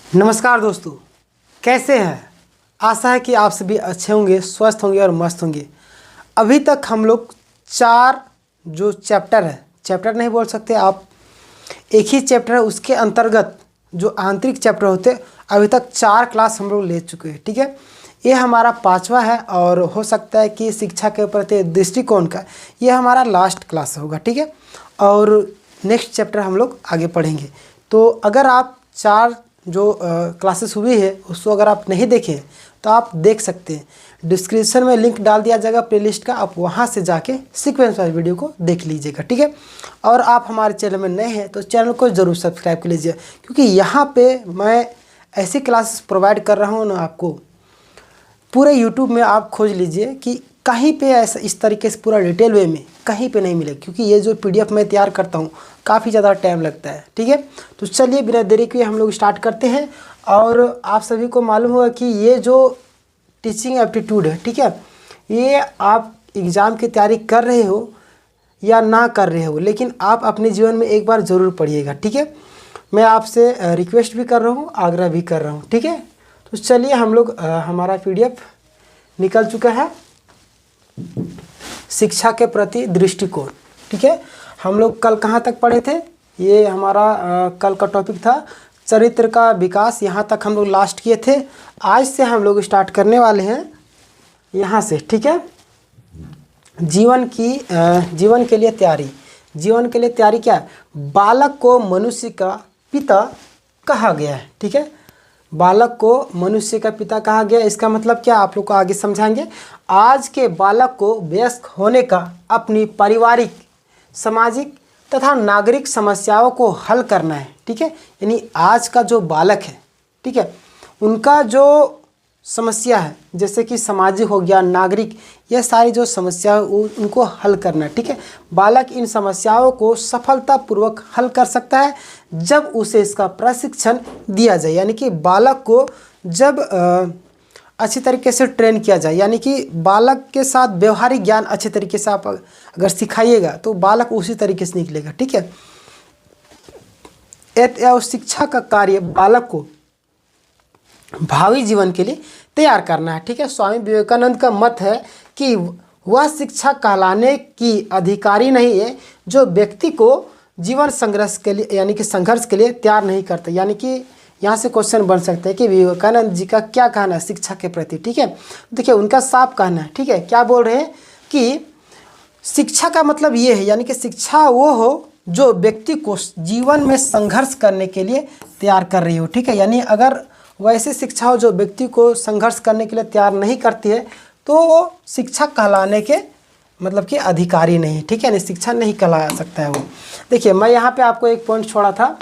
नमस्कार दोस्तों, कैसे हैं। आशा है कि आप सभी अच्छे होंगे, स्वस्थ होंगे और मस्त होंगे। अभी तक हम लोग 4 जो चैप्टर है, चैप्टर नहीं बोल सकते आप, एक ही चैप्टर है, उसके अंतर्गत जो आंतरिक चैप्टर होते हैं अभी तक 4 क्लास हम लोग ले चुके हैं। ठीक है, ये हमारा 5वां है और हो सकता है कि शिक्षा के प्रति दृष्टिकोण का ये हमारा लास्ट क्लास होगा। ठीक है, और नेक्स्ट चैप्टर हम लोग आगे पढ़ेंगे। तो अगर आप 4 जो क्लासेस हुई है उसको अगर आप नहीं देखें तो आप देख सकते हैं, डिस्क्रिप्शन में लिंक डाल दिया जाएगा प्लेलिस्ट का, आप वहां से जाके सीक्वेंस वाइज वीडियो को देख लीजिएगा। ठीक है, और आप हमारे चैनल में नए हैं तो चैनल को ज़रूर सब्सक्राइब कर लीजिए, क्योंकि यहाँ पे मैं ऐसी क्लासेस प्रोवाइड कर रहा हूँ ना, आपको पूरे यूट्यूब में आप खोज लीजिए कि कहीं पे ऐसा इस तरीके से पूरा डिटेल वे में कहीं पे नहीं मिलेगा, क्योंकि ये जो PDF मैं तैयार करता हूँ काफ़ी ज़्यादा टाइम लगता है। ठीक है, तो चलिए बिना देरी के हम लोग स्टार्ट करते हैं। और आप सभी को मालूम होगा कि ये जो टीचिंग एप्टीट्यूड है, ठीक है, ये आप एग्ज़ाम की तैयारी कर रहे हो या ना कर रहे हो, लेकिन आप अपने जीवन में एक बार ज़रूर पढ़िएगा। ठीक है, मैं आपसे रिक्वेस्ट भी कर रहा हूँ, आग्रह भी कर रहा हूँ। ठीक है, तो चलिए हम लोग हमारा PDF निकल चुका है, शिक्षा के प्रति दृष्टिकोण। ठीक है, हम लोग कल कहाँ तक पढ़े थे, ये हमारा कल का टॉपिक था चरित्र का विकास, यहाँ तक हम लोग लास्ट किए थे। आज से हम लोग स्टार्ट करने वाले हैं यहाँ से। ठीक है, जीवन के लिए तैयारी। जीवन के लिए तैयारी क्या है, बालक को मनुष्य का पिता कहा गया है। ठीक है, बालक को मनुष्य का पिता कहा गया, इसका मतलब क्या आप लोग को आगे समझाएंगे। आज के बालक को वयस्क होने का अपनी पारिवारिक, सामाजिक तथा नागरिक समस्याओं को हल करना है। ठीक है, यानी आज का जो बालक है, ठीक है, उनका जो समस्या है जैसे कि सामाजिक हो गया, नागरिक, ये सारी जो समस्या उनको हल करना है। ठीक है, बालक इन समस्याओं को सफलतापूर्वक हल कर सकता है जब उसे इसका प्रशिक्षण दिया जाए, यानी कि बालक को जब अच्छी तरीके से ट्रेन किया जाए, यानी कि बालक के साथ व्यवहारिक ज्ञान अच्छे तरीके से आप अगर सिखाइएगा तो बालक उसी तरीके से निकलेगा। ठीक है, शिक्षा का कार्य बालक को भावी जीवन के लिए तैयार करना है। ठीक है, स्वामी विवेकानंद का मत है कि वह शिक्षा कहलाने की अधिकारी नहीं है जो व्यक्ति को जीवन संघर्ष के लिए, यानी कि संघर्ष के लिए तैयार नहीं करता। यानी कि यहाँ से क्वेश्चन बन सकता है कि विवेकानंद जी का क्या कहना है शिक्षा के प्रति। ठीक है, देखिए उनका साफ कहना है। ठीक है, क्या बोल रहे हैं कि शिक्षा का मतलब ये है, यानी कि शिक्षा वो हो जो व्यक्ति को जीवन में संघर्ष करने के लिए तैयार कर रही हो। ठीक है, यानी अगर वैसी शिक्षा हो जो व्यक्ति को संघर्ष करने के लिए तैयार नहीं करती है तो वो शिक्षा कहलाने के मतलब कि अधिकारी नहीं। ठीक है, यानी शिक्षा नहीं कहला सकता है वो। देखिए मैं यहाँ पे आपको एक पॉइंट छोड़ा था,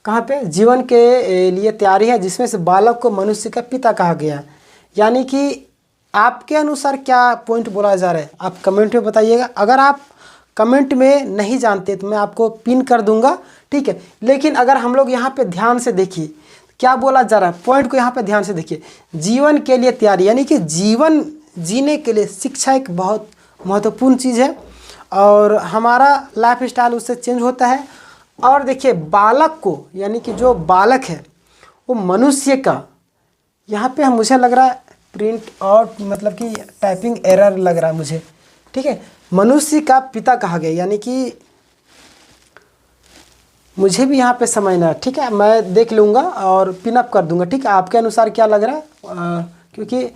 कहाँ पे, जीवन के लिए तैयारी है जिसमें से बालक को मनुष्य का पिता कहा गया। यानी कि आपके अनुसार क्या पॉइंट बोला जा रहा है, आप कमेंट में बताइएगा। अगर आप कमेंट में नहीं जानते तो मैं आपको पिन कर दूंगा। ठीक है, लेकिन अगर हम लोग यहाँ पे ध्यान से देखिए क्या बोला जा रहा है, पॉइंट को यहाँ पे ध्यान से देखिए। जीवन के लिए तैयारी, यानी कि जीवन जीने के लिए शिक्षा एक बहुत महत्वपूर्ण चीज़ है और हमारा लाइफ स्टाइल उससे चेंज होता है। और देखिए बालक को, यानी कि जो बालक है वो मनुष्य का, यहाँ पे मुझे लग रहा है प्रिंट आउट मतलब कि टाइपिंग एरर लग रहा है मुझे। ठीक है, मनुष्य का पिता कहा गया, यानी कि मुझे भी यहाँ पे समझना है। ठीक है, मैं देख लूँगा और पिन अप कर दूँगा। ठीक है, आपके अनुसार क्या लग रहा है, क्योंकि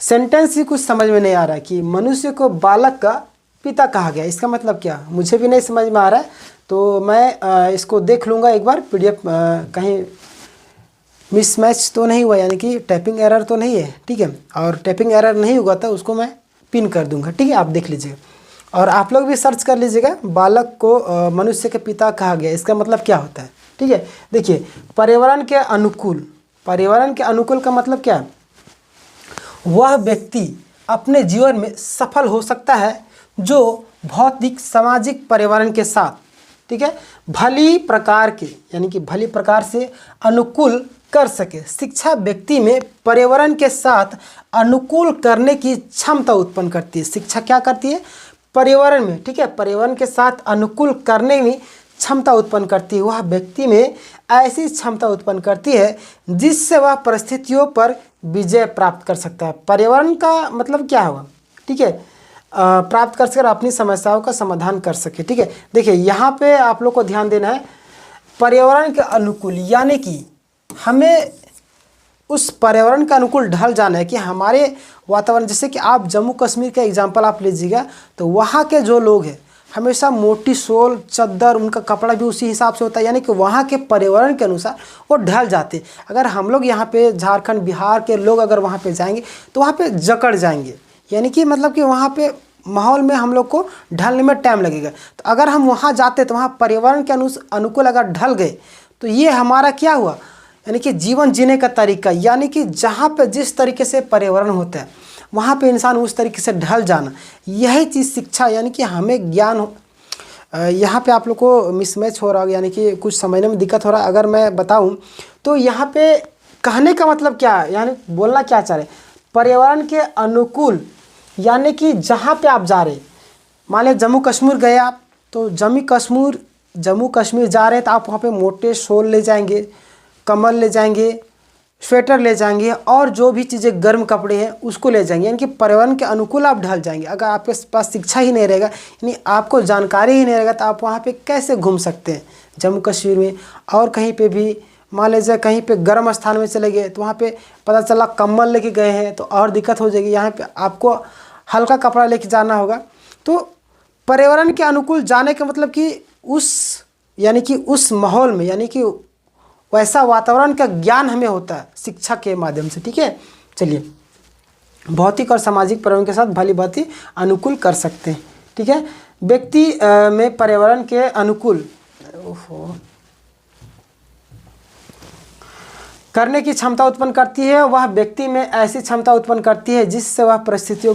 सेंटेंस ही कुछ समझ में नहीं आ रहा है कि मनुष्य को बालक का पिता कहा गया, इसका मतलब क्या, मुझे भी नहीं समझ में आ रहा है। तो मैं इसको देख लूँगा एक बार, PDF कहीं मिसमैच तो नहीं हुआ, यानी कि टाइपिंग एरर तो नहीं है। ठीक है, और टाइपिंग एरर नहीं हुआ था उसको मैं पिन कर दूँगा। ठीक है, आप देख लीजिएगा और आप लोग भी सर्च कर लीजिएगा, बालक को मनुष्य के पिता कहा गया, इसका मतलब क्या होता है। ठीक है, देखिए पर्यावरण के अनुकूल, पर्यावरण के अनुकूल का मतलब क्या है, वह व्यक्ति अपने जीवन में सफल हो सकता है जो भौतिक सामाजिक पर्यावरण के साथ, ठीक है, भली प्रकार के, यानी कि भली प्रकार से अनुकूल कर सके। शिक्षा व्यक्ति में पर्यावरण के साथ अनुकूल करने की क्षमता उत्पन्न करती है। शिक्षा क्या करती है, पर्यावरण में, ठीक है, पर्यावरण के साथ अनुकूल करने में क्षमता उत्पन्न करती है, वह व्यक्ति में ऐसी क्षमता उत्पन्न करती है जिससे वह परिस्थितियों पर विजय प्राप्त कर सकता है। पर्यावरण का मतलब क्या हुआ, ठीक है, प्राप्त कर सके, अपनी समस्याओं का समाधान कर सके। ठीक है, देखिए यहाँ पे आप लोग को ध्यान देना है, पर्यावरण के अनुकूल, यानी कि हमें उस पर्यावरण के अनुकूल ढल जाना है कि हमारे वातावरण, जैसे कि आप जम्मू कश्मीर का एग्जांपल आप लीजिएगा, तो वहाँ के जो लोग हैं हमेशा मोटी शॉल चद्दर, उनका कपड़ा भी उसी हिसाब से होता है, यानी कि वहाँ के पर्यावरण के अनुसार वो ढल जाते हैं। अगर हम लोग यहाँ पे झारखंड बिहार के लोग अगर वहाँ पे जाएंगे तो वहाँ पे जकड़ जाएंगे, यानी कि मतलब कि वहाँ पे माहौल में हम लोग को ढलने में टाइम लगेगा। तो अगर हम वहाँ जाते तो वहाँ पर्यावरण के अनुकूल अगर ढल गए तो ये हमारा क्या हुआ, यानी कि जीवन जीने का तरीका, यानी कि जहाँ पे जिस तरीके से पर्यावरण होता है वहाँ पे इंसान उस तरीके से ढल जाना, यही चीज़ शिक्षा, यानी कि हमें ज्ञान हो। यहाँ पे आप लोग को मिसमैच हो रहा है, यानी कि कुछ समझने में दिक्कत हो रहा है। अगर मैं बताऊँ तो यहाँ पे कहने का मतलब क्या है, यानी बोलना क्या चाह रहे, पर्यावरण के अनुकूल, यानी कि जहाँ पे आप जा रहे, मान लीजिए जम्मू कश्मीर गए आप, तो जम्मू कश्मीर जा रहे हैं तो आप वहाँ पे मोटे शॉल ले जाएंगे, कम्बल ले जाएंगे, स्वेटर ले जाएंगे और जो भी चीज़ें गर्म कपड़े हैं उसको ले जाएंगे, यानी कि पर्यावरण के अनुकूल आप ढल जाएंगे। अगर आपके पास शिक्षा ही नहीं रहेगा, यानी आपको जानकारी ही नहीं रहेगा, तो आप वहाँ पे कैसे घूम सकते हैं जम्मू कश्मीर में। और कहीं पे भी मान लीजिए कहीं पे गर्म स्थान में चले गए तो वहाँ पे पता चला कम्बल लेके गए हैं तो और दिक्कत हो जाएगी, यहाँ पे आपको हल्का कपड़ा लेके जाना होगा। तो पर्यावरण के अनुकूल जाने का मतलब कि यानी कि उस माहौल में, यानी कि वैसा वातावरण का ज्ञान हमें होता है शिक्षा के माध्यम से। ठीक है, चलिए, भौतिक और सामाजिक पर्यावरण के साथ भली भांति अनुकूल कर सकते हैं। ठीक है, व्यक्ति में पर्यावरण के अनुकूल करने की क्षमता उत्पन्न करती है, वह व्यक्ति में ऐसी क्षमता उत्पन्न करती है जिससे वह परिस्थितियों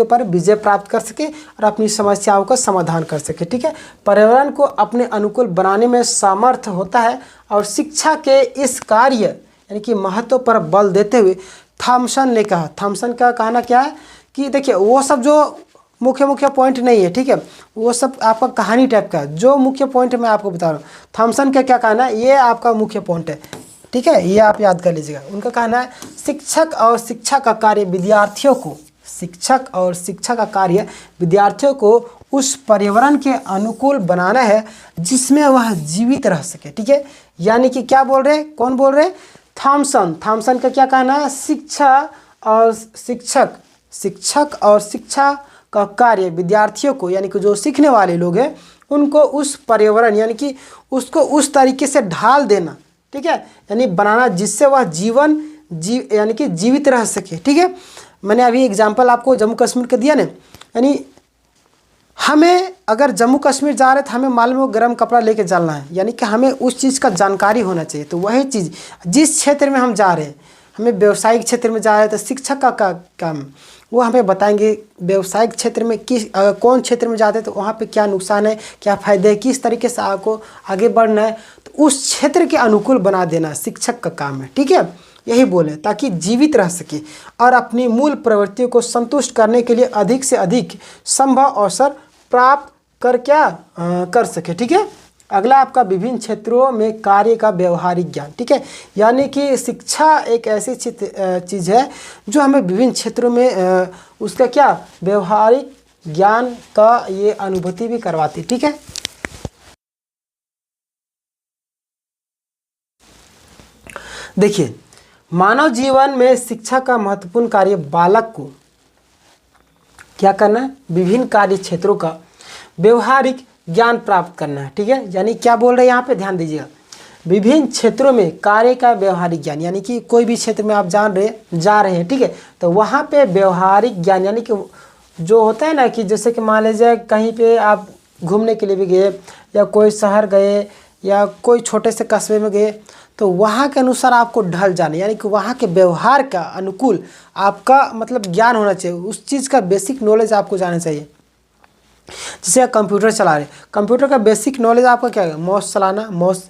पर विजय प्राप्त कर सके और अपनी समस्याओं का समाधान कर सके। ठीक है, पर्यावरण को अपने अनुकूल बनाने में समर्थ होता है और शिक्षा के इस कार्य यानी कि महत्व पर बल देते हुए थॉमसन ने कहा, थॉमसन का कहना क्या है कि देखिए वो सब जो मुख्य पॉइंट नहीं है, ठीक है, वो सब आपका कहानी टाइप का, जो मुख्य पॉइंट मैं आपको बता रहा हूँ, थॉमसन का क्या कहना है, ये आपका मुख्य पॉइंट है। ठीक है, ये आप याद कर लीजिएगा। उनका कहना है शिक्षक और शिक्षा का कार्य विद्यार्थियों को उस पर्यावरण के अनुकूल बनाना है जिसमें वह जीवित रह सके। ठीक है, यानी कि क्या बोल रहे हैं, कौन बोल रहे हैं, थॉमसन का क्या कहना है, शिक्षक और शिक्षा का कार्य विद्यार्थियों को, यानी कि जो सीखने वाले लोग हैं उनको उस पर्यावरण यानी कि उसको उस तरीके से ढाल देना, ठीक है, यानी बनाना जिससे वह यानी कि जीवित रह सके। ठीक है, मैंने अभी एग्जांपल आपको जम्मू कश्मीर का दिया ना, यानी हमें अगर जम्मू कश्मीर जा रहे तो हमें मालूम हो गर्म कपड़ा लेके चलना है, यानी कि हमें उस चीज़ का जानकारी होना चाहिए। तो वही चीज़ जिस क्षेत्र में हम जा रहे हैं, हमें व्यवसायिक क्षेत्र में जा रहे हैं तो शिक्षक का काम वो हमें बताएंगे व्यवसायिक क्षेत्र में कौन क्षेत्र में जाते हैं तो वहाँ पे क्या नुकसान है, क्या फ़ायदे है, किस तरीके से आपको आगे बढ़ना है, तो उस क्षेत्र के अनुकूल बना देना शिक्षक का काम है। ठीक है, यही बोले ताकि जीवित रह सके और अपनी मूल प्रवृत्तियों को संतुष्ट करने के लिए अधिक से अधिक संभव अवसर प्राप्त कर सके। ठीक है, अगला आपका विभिन्न क्षेत्रों में कार्य का व्यवहारिक ज्ञान। ठीक है, यानी कि शिक्षा एक ऐसी चीज़ है जो हमें विभिन्न क्षेत्रों में उसका क्या व्यवहारिक ज्ञान का ये अनुभूति भी करवाती। ठीक है, देखिए मानव जीवन में शिक्षा का महत्वपूर्ण कार्य बालक को क्या करना है, विभिन्न कार्य क्षेत्रों का व्यवहारिक ज्ञान प्राप्त करना है। ठीक है, यानी क्या बोल रहे हैं यहाँ पे ध्यान दीजिएगा, विभिन्न क्षेत्रों में कार्य का व्यवहारिक ज्ञान, यानी कि कोई भी क्षेत्र में आप जा रहे हैं, ठीक है, तो वहाँ पे व्यवहारिक ज्ञान यानी कि जो होता है ना कि जैसे कि मान लीजिए कहीं पे आप घूमने के लिए भी गए या कोई शहर गए या कोई छोटे से कस्बे में गए, तो वहाँ के अनुसार आपको ढल जाना, यानी कि वहाँ के व्यवहार का अनुकूल आपका मतलब ज्ञान होना चाहिए, उस चीज़ का बेसिक नॉलेज आपको जाना चाहिए। जैसे कंप्यूटर चला रहे, कंप्यूटर का बेसिक नॉलेज आपका क्या है, माउस चलाना, माउस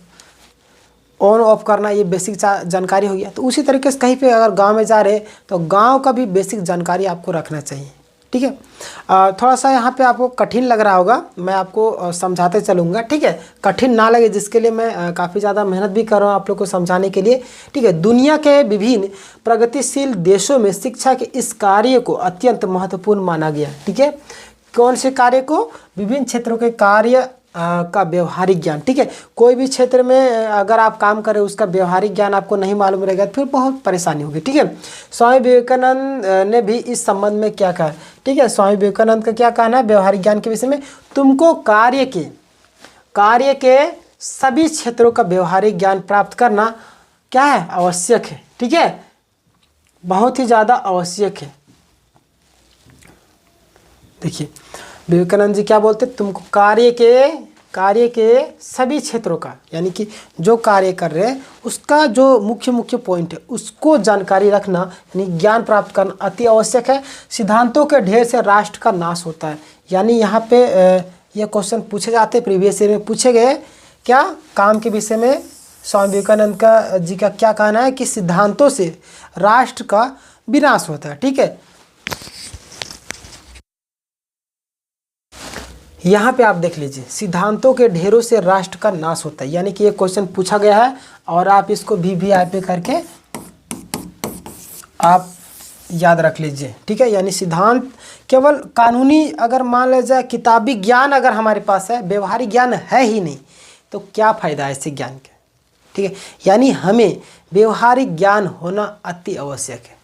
ऑन ऑफ करना, ये बेसिक जानकारी हो गया। तो उसी तरीके से कहीं पे अगर गांव में जा रहे तो गांव का भी बेसिक जानकारी आपको रखना चाहिए। ठीक है। थोड़ा सा यहाँ पे आपको कठिन लग रहा होगा, मैं आपको समझाते चलूँगा, ठीक है। कठिन ना लगे जिसके लिए मैं काफ़ी ज़्यादा मेहनत भी कर रहा हूँ आप लोग को समझाने के लिए, ठीक है। दुनिया के विभिन्न प्रगतिशील देशों में शिक्षा के इस कार्य को अत्यंत महत्वपूर्ण माना गया, ठीक है। कौन से कार्य को? विभिन्न क्षेत्रों के कार्य का व्यवहारिक ज्ञान, ठीक है। कोई भी क्षेत्र में अगर आप काम करें उसका व्यवहारिक ज्ञान आपको नहीं मालूम रहेगा तो फिर बहुत परेशानी होगी, ठीक है। स्वामी विवेकानंद ने भी इस संबंध में क्या कहा, ठीक है। स्वामी विवेकानंद का क्या कहना है व्यवहारिक ज्ञान के विषय में? तुमको कार्य के सभी क्षेत्रों का व्यवहारिक ज्ञान प्राप्त करना क्या है? आवश्यक है, ठीक है, बहुत ही ज़्यादा आवश्यक है। देखिए विवेकानंद जी क्या बोलते? तुमको कार्य के सभी क्षेत्रों का, यानी कि जो कार्य कर रहे हैं उसका जो मुख्य पॉइंट है उसको जानकारी रखना, यानी ज्ञान प्राप्त करना अति आवश्यक है। सिद्धांतों के ढेर से राष्ट्र का नाश होता है, यानी यहाँ पे ये क्वेश्चन पूछे जाते, प्रीवियस ईयर में पूछे गए। क्या काम के विषय में स्वामी विवेकानंद का जी का क्या कहना है कि सिद्धांतों से राष्ट्र का विनाश होता है, ठीक है। यहाँ पे आप देख लीजिए, सिद्धांतों के ढेरों से राष्ट्र का नाश होता है, यानी कि ये क्वेश्चन पूछा गया है और आप इसको VVI पे करके आप याद रख लीजिए, ठीक है। यानी सिद्धांत केवल कानूनी, अगर मान लिया जाए किताबी ज्ञान अगर हमारे पास है, व्यवहारिक ज्ञान है ही नहीं तो क्या फ़ायदा है ऐसे ज्ञान का, ठीक है। यानी हमें व्यवहारिक ज्ञान होना अति आवश्यक है,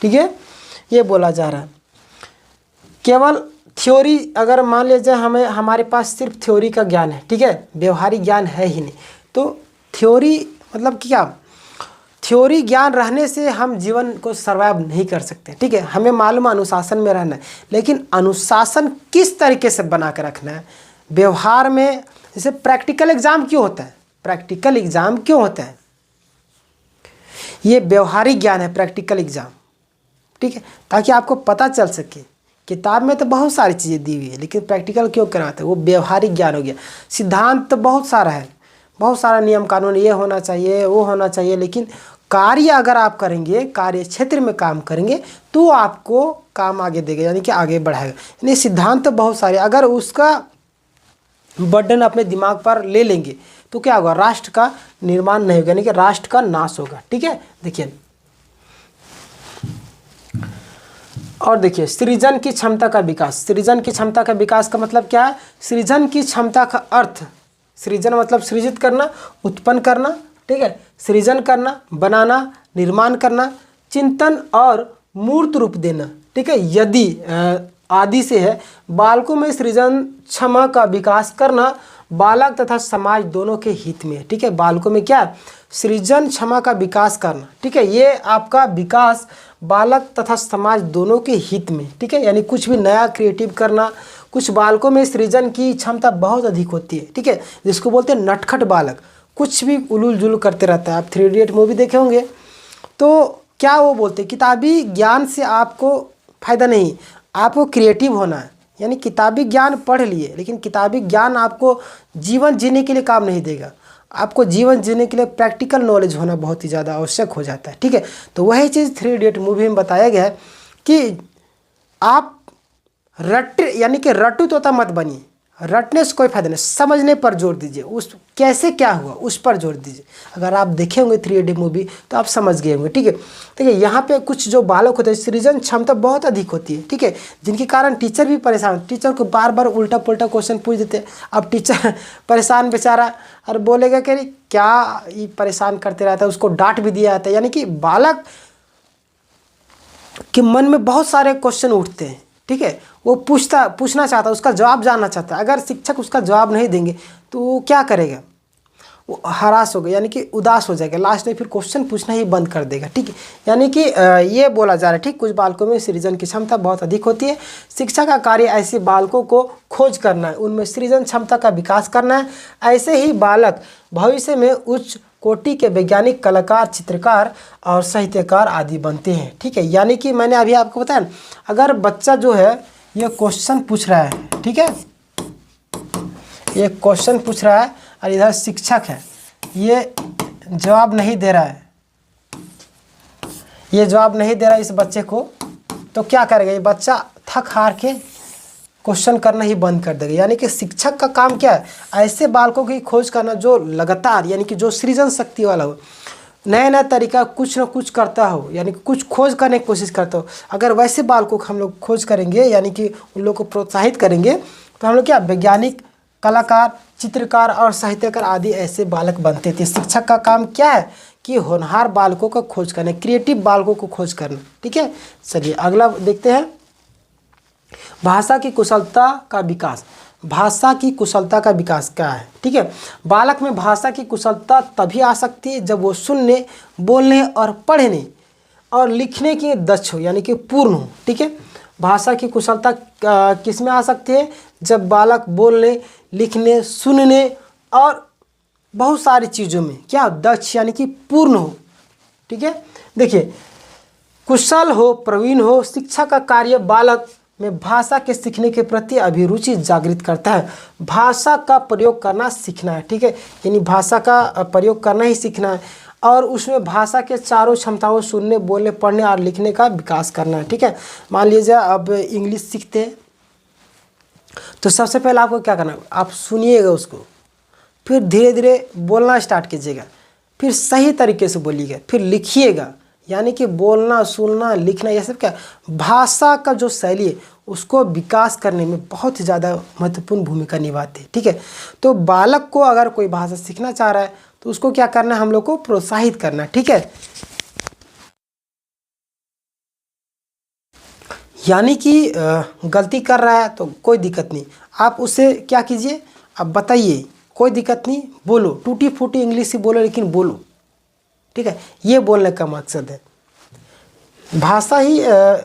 ठीक है। ये बोला जा रहा है केवल थ्योरी, अगर मान लीजिए हमारे पास सिर्फ थ्योरी का ज्ञान है, ठीक है, व्यवहारिक ज्ञान है ही नहीं, तो थ्योरी मतलब क्या? थ्योरी ज्ञान रहने से हम जीवन को सर्वाइव नहीं कर सकते, ठीक है। हमें मालूम अनुशासन में रहना है, लेकिन अनुशासन किस तरीके से बना कर रखना है व्यवहार में। जैसे प्रैक्टिकल एग्जाम क्यों होता है? प्रैक्टिकल एग्जाम क्यों होता है? ये व्यवहारिक ज्ञान है प्रैक्टिकल एग्जाम, ठीक है, ताकि आपको पता चल सके। किताब में तो बहुत सारी चीज़ें दी हुई है, लेकिन प्रैक्टिकल क्यों करवाते हैं? वो व्यवहारिक ज्ञान हो गया। सिद्धांत तो बहुत सारा है, बहुत सारा नियम कानून, ये होना चाहिए वो होना चाहिए, लेकिन कार्य अगर आप करेंगे, कार्य क्षेत्र में काम करेंगे तो आपको काम आगे देगा, यानी कि आगे बढ़ाएगा। यानी सिद्धांत तो बहुत सारे, अगर उसका बर्डन अपने दिमाग पर ले लेंगे तो क्या होगा? राष्ट्र का निर्माण नहीं होगा, यानी कि राष्ट्र का नाश होगा, ठीक है। देखिए और देखिए सृजन की क्षमता का विकास। सृजन की क्षमता का विकास का मतलब क्या है? सृजन की क्षमता का अर्थ, सृजन मतलब सृजित करना, उत्पन्न करना, ठीक है, सृजन करना, बनाना, निर्माण करना, चिंतन और मूर्त रूप देना, ठीक है। यदि आदि से है, बालकों में सृजन क्षमा का विकास करना बालक तथा समाज दोनों के हित में, ठीक है। बालकों में क्या? सृजन क्षमा का विकास करना, ठीक है, ये आपका विकास बालक तथा समाज दोनों के हित में, ठीक है। यानी कुछ भी नया क्रिएटिव करना। कुछ बालकों में सृजन की क्षमता बहुत अधिक होती है, ठीक है, जिसको बोलते हैं नटखट बालक, कुछ भी उलूल जुलूल करते रहता है। आप 3 इडियट मूवी देखे होंगे तो क्या वो बोलते हैं किताबी ज्ञान से आपको फ़ायदा नहीं, आपको क्रिएटिव होना है। यानी किताबी ज्ञान पढ़ लिए, लेकिन किताबी ज्ञान आपको जीवन जीने के लिए काम नहीं देगा। आपको जीवन जीने के लिए प्रैक्टिकल नॉलेज होना बहुत ही ज़्यादा आवश्यक हो जाता है, ठीक है। तो वही चीज़ 3 इडियट मूवी में बताया गया है कि आप यानी कि रट्टू तोता मत बनिए, रटने से कोई फायदा नहीं, समझने पर जोर दीजिए, उस कैसे क्या हुआ उस पर जोर दीजिए। अगर आप देखे होंगे 3 इडियट मूवी तो आप समझ गए होंगे, ठीक है। देखिए यहाँ पे कुछ जो बालक होते हैं सृजन क्षमता बहुत अधिक होती है, ठीक है, जिनके कारण टीचर भी परेशान, टीचर को बार बार उल्टा पुल्टा क्वेश्चन पूछ देते हैं। अब टीचर परेशान बेचारा और बोलेगा कि क्या ये परेशान करते रहता है, उसको डांट भी दिया जाता है। यानी कि बालक के मन में बहुत सारे क्वेश्चन उठते हैं, ठीक है, वो पूछना चाहता है, उसका जवाब जानना चाहता है। अगर शिक्षक उसका जवाब नहीं देंगे तो वो क्या करेगा? वो हरास होगा, यानी कि उदास हो जाएगा, लास्ट में फिर क्वेश्चन पूछना ही बंद कर देगा, ठीक है। यानी कि ये बोला जा रहा है, ठीक, कुछ बालकों में सृजन की क्षमता बहुत अधिक होती है। शिक्षा का कार्य ऐसे बालकों को खोज करना है, उनमें सृजन क्षमता का विकास करना है। ऐसे ही बालक भविष्य में उच्च कोटि के वैज्ञानिक, कलाकार, चित्रकार और साहित्यकार आदि बनते हैं, ठीक है। यानी कि मैंने अभी आपको बताया, अगर बच्चा जो है ये क्वेश्चन पूछ रहा है, ठीक है, ये क्वेश्चन पूछ रहा है और इधर शिक्षक है, ये जवाब नहीं दे रहा है, ये जवाब नहीं दे रहा है इस बच्चे को, तो क्या करेगा? ये बच्चा थक हार के क्वेश्चन करना ही बंद कर देगा। यानी कि शिक्षक का काम क्या है, ऐसे बालकों की खोज करना जो लगातार यानी कि जो सृजन शक्ति वाला हो, नया नया तरीका कुछ ना कुछ करता हो, यानी कि कुछ खोज करने की कोशिश करता हो। अगर वैसे बालकों को हम लोग खोज करेंगे यानी कि उन लोग को प्रोत्साहित करेंगे तो हम लोग क्या वैज्ञानिक, कलाकार, चित्रकार और साहित्यकार आदि ऐसे बालक बनते थे। शिक्षक का काम क्या है कि होनहार बालकों का खोज करना, क्रिएटिव बालकों को खोज करना। ठीक है, चलिए अगला देखते हैं, भाषा की कुशलता का विकास। भाषा की कुशलता का विकास क्या है? ठीक है, बालक में भाषा की कुशलता तभी आ सकती है जब वो सुनने, बोलने और पढ़ने और लिखने के दक्ष हो, यानी कि पूर्ण हो। ठीक है, भाषा की कुशलता किस में आ सकती है? जब बालक बोलने, लिखने, सुनने और बहुत सारी चीज़ों में क्या दक्ष यानी कि पूर्ण हो। ठीक है, देखिए कुशल हो, प्रवीण हो। शिक्षा का कार्य बालक में भाषा के सीखने के प्रति अभिरुचि जागृत करता है। भाषा का प्रयोग करना सीखना है। ठीक है, यानी भाषा का प्रयोग करना ही सीखना है और उसमें भाषा के चारों क्षमताओं सुनने, बोलने, पढ़ने और लिखने का विकास करना है। ठीक है, मान लीजिए अब इंग्लिश सीखते हैं तो सबसे पहले आपको क्या करना है, आप सुनिएगा उसको, फिर धीरे धीरे बोलना स्टार्ट कीजिएगा, फिर सही तरीके से बोलिएगा, फिर लिखिएगा। यानी कि बोलना, सुनना, लिखना ये सब क्या भाषा का जो शैली है उसको विकास करने में बहुत ही ज़्यादा महत्वपूर्ण भूमिका निभाते हैं। ठीक है, तो बालक को अगर कोई भाषा सीखना चाह रहा है तो उसको क्या करना है, हम लोग को प्रोत्साहित करना है। ठीक है, यानी कि गलती कर रहा है तो कोई दिक्कत नहीं, आप उससे क्या कीजिए, आप बताइए, कोई दिक्कत नहीं, बोलो, टूटी फूटी इंग्लिश ही बोलो लेकिन बोलो। ठीक है, ये बोलने का मकसद है। भाषा ही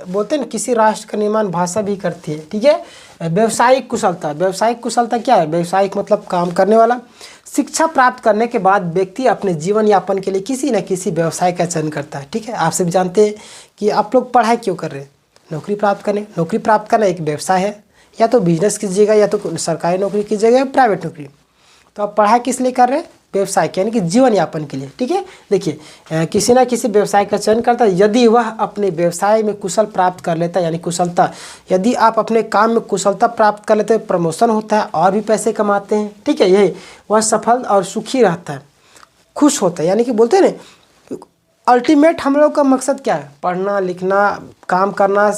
बोलते हैं ना, किसी राष्ट्र का निर्माण भाषा भी करती है। ठीक है, व्यवसायिक कुशलता। व्यवसायिक कुशलता क्या है? व्यवसायिक मतलब काम करने वाला। शिक्षा प्राप्त करने के बाद व्यक्ति अपने जीवन यापन के लिए किसी न किसी व्यवसाय का चयन करता है। ठीक है, आप सब जानते हैं कि आप लोग पढ़ाई क्यों कर रहे हैं, नौकरी प्राप्त करने। नौकरी प्राप्त करना एक व्यवसाय है, या तो बिजनेस कीजिएगा, या तो सरकारी नौकरी कीजिएगा, या प्राइवेट नौकरी। तो आप पढ़ाई किस लिए कर रहे हैं? व्यवसाय के, यानी कि जीवन यापन के लिए। ठीक है, देखिए किसी ना किसी व्यवसाय का चयन करता है। यदि वह अपने व्यवसाय में कुशल प्राप्त कर लेता है, यानी कुशलता, यदि आप अपने काम में कुशलता प्राप्त कर लेते हैं, प्रमोशन होता है और भी पैसे कमाते हैं। ठीक है, यही वह सफल और सुखी रहता है, खुश होता है। यानी कि बोलते हैं ना, अल्टीमेट हम लोग का मकसद क्या है? पढ़ना, लिखना, काम करना,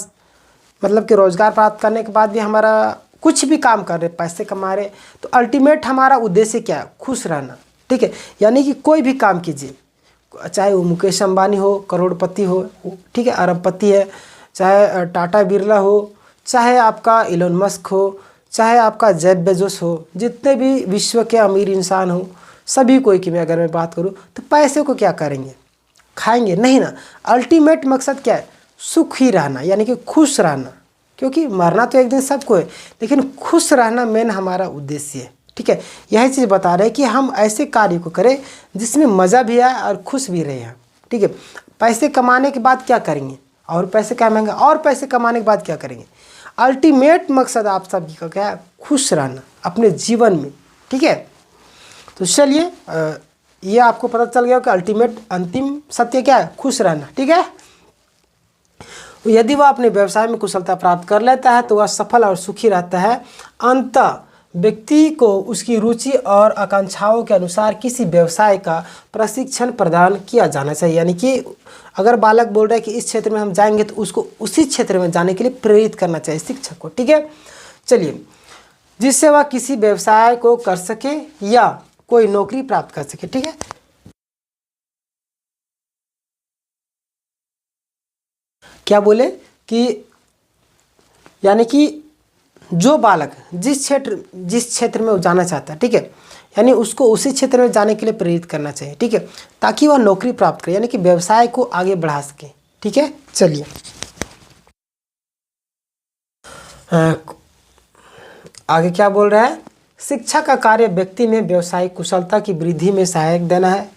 मतलब कि रोज़गार प्राप्त करने के बाद भी हमारा कुछ भी काम कर रहे, पैसे कमा रहे, तो अल्टीमेट हमारा उद्देश्य क्या है? खुश रहना। ठीक है, यानी कि कोई भी काम कीजिए, चाहे वो मुकेश अंबानी हो, करोड़पति हो, ठीक है, अरबपति है, चाहे टाटा बिरला हो, चाहे आपका इलोन मस्क हो, चाहे आपका जेफ बेजोस हो, जितने भी विश्व के अमीर इंसान हो, सभी कोई की अगर मैं बात करूँ तो पैसे को क्या करेंगे? खाएंगे नहीं ना। अल्टीमेट मकसद क्या है? सुख ही रहना, यानी कि खुश रहना। क्योंकि मरना तो एक दिन सबको है, लेकिन खुश रहना मेन हमारा उद्देश्य है। ठीक है, यही चीज़ बता रहे हैं कि हम ऐसे कार्य को करें जिसमें मज़ा भी आए और खुश भी रहे हैं। ठीक है, पैसे कमाने के बाद क्या करेंगे? और पैसे कमाएंगे, और पैसे कमाने के बाद क्या करेंगे? अल्टीमेट मकसद आप सभी का क्या है? खुश रहना अपने जीवन में। ठीक है, तो चलिए ये आपको पता चल गया कि अल्टीमेट अंतिम सत्य क्या है? खुश रहना। ठीक है, यदि वह अपने व्यवसाय में कुशलता प्राप्त कर लेता है तो वह सफल और सुखी रहता है। अंततः व्यक्ति को उसकी रुचि और आकांक्षाओं के अनुसार किसी व्यवसाय का प्रशिक्षण प्रदान किया जाना चाहिए। यानी कि अगर बालक बोल रहा है कि इस क्षेत्र में हम जाएंगे तो उसको उसी क्षेत्र में जाने के लिए प्रेरित करना चाहिए शिक्षक को। ठीक है, चलिए, जिससे वह किसी व्यवसाय को कर सके या कोई नौकरी प्राप्त कर सके। ठीक है, क्या बोले कि यानी कि जो बालक जिस क्षेत्र में वो जाना चाहता है, ठीक है, यानी उसको उसी क्षेत्र में जाने के लिए प्रेरित करना चाहिए। ठीक है, ताकि वह नौकरी प्राप्त करे, यानी कि व्यवसाय को आगे बढ़ा सके। ठीक है, चलिए आगे क्या बोल रहा है? शिक्षा का कार्य व्यक्ति में व्यवसायिक कुशलता की वृद्धि में सहायक देना है।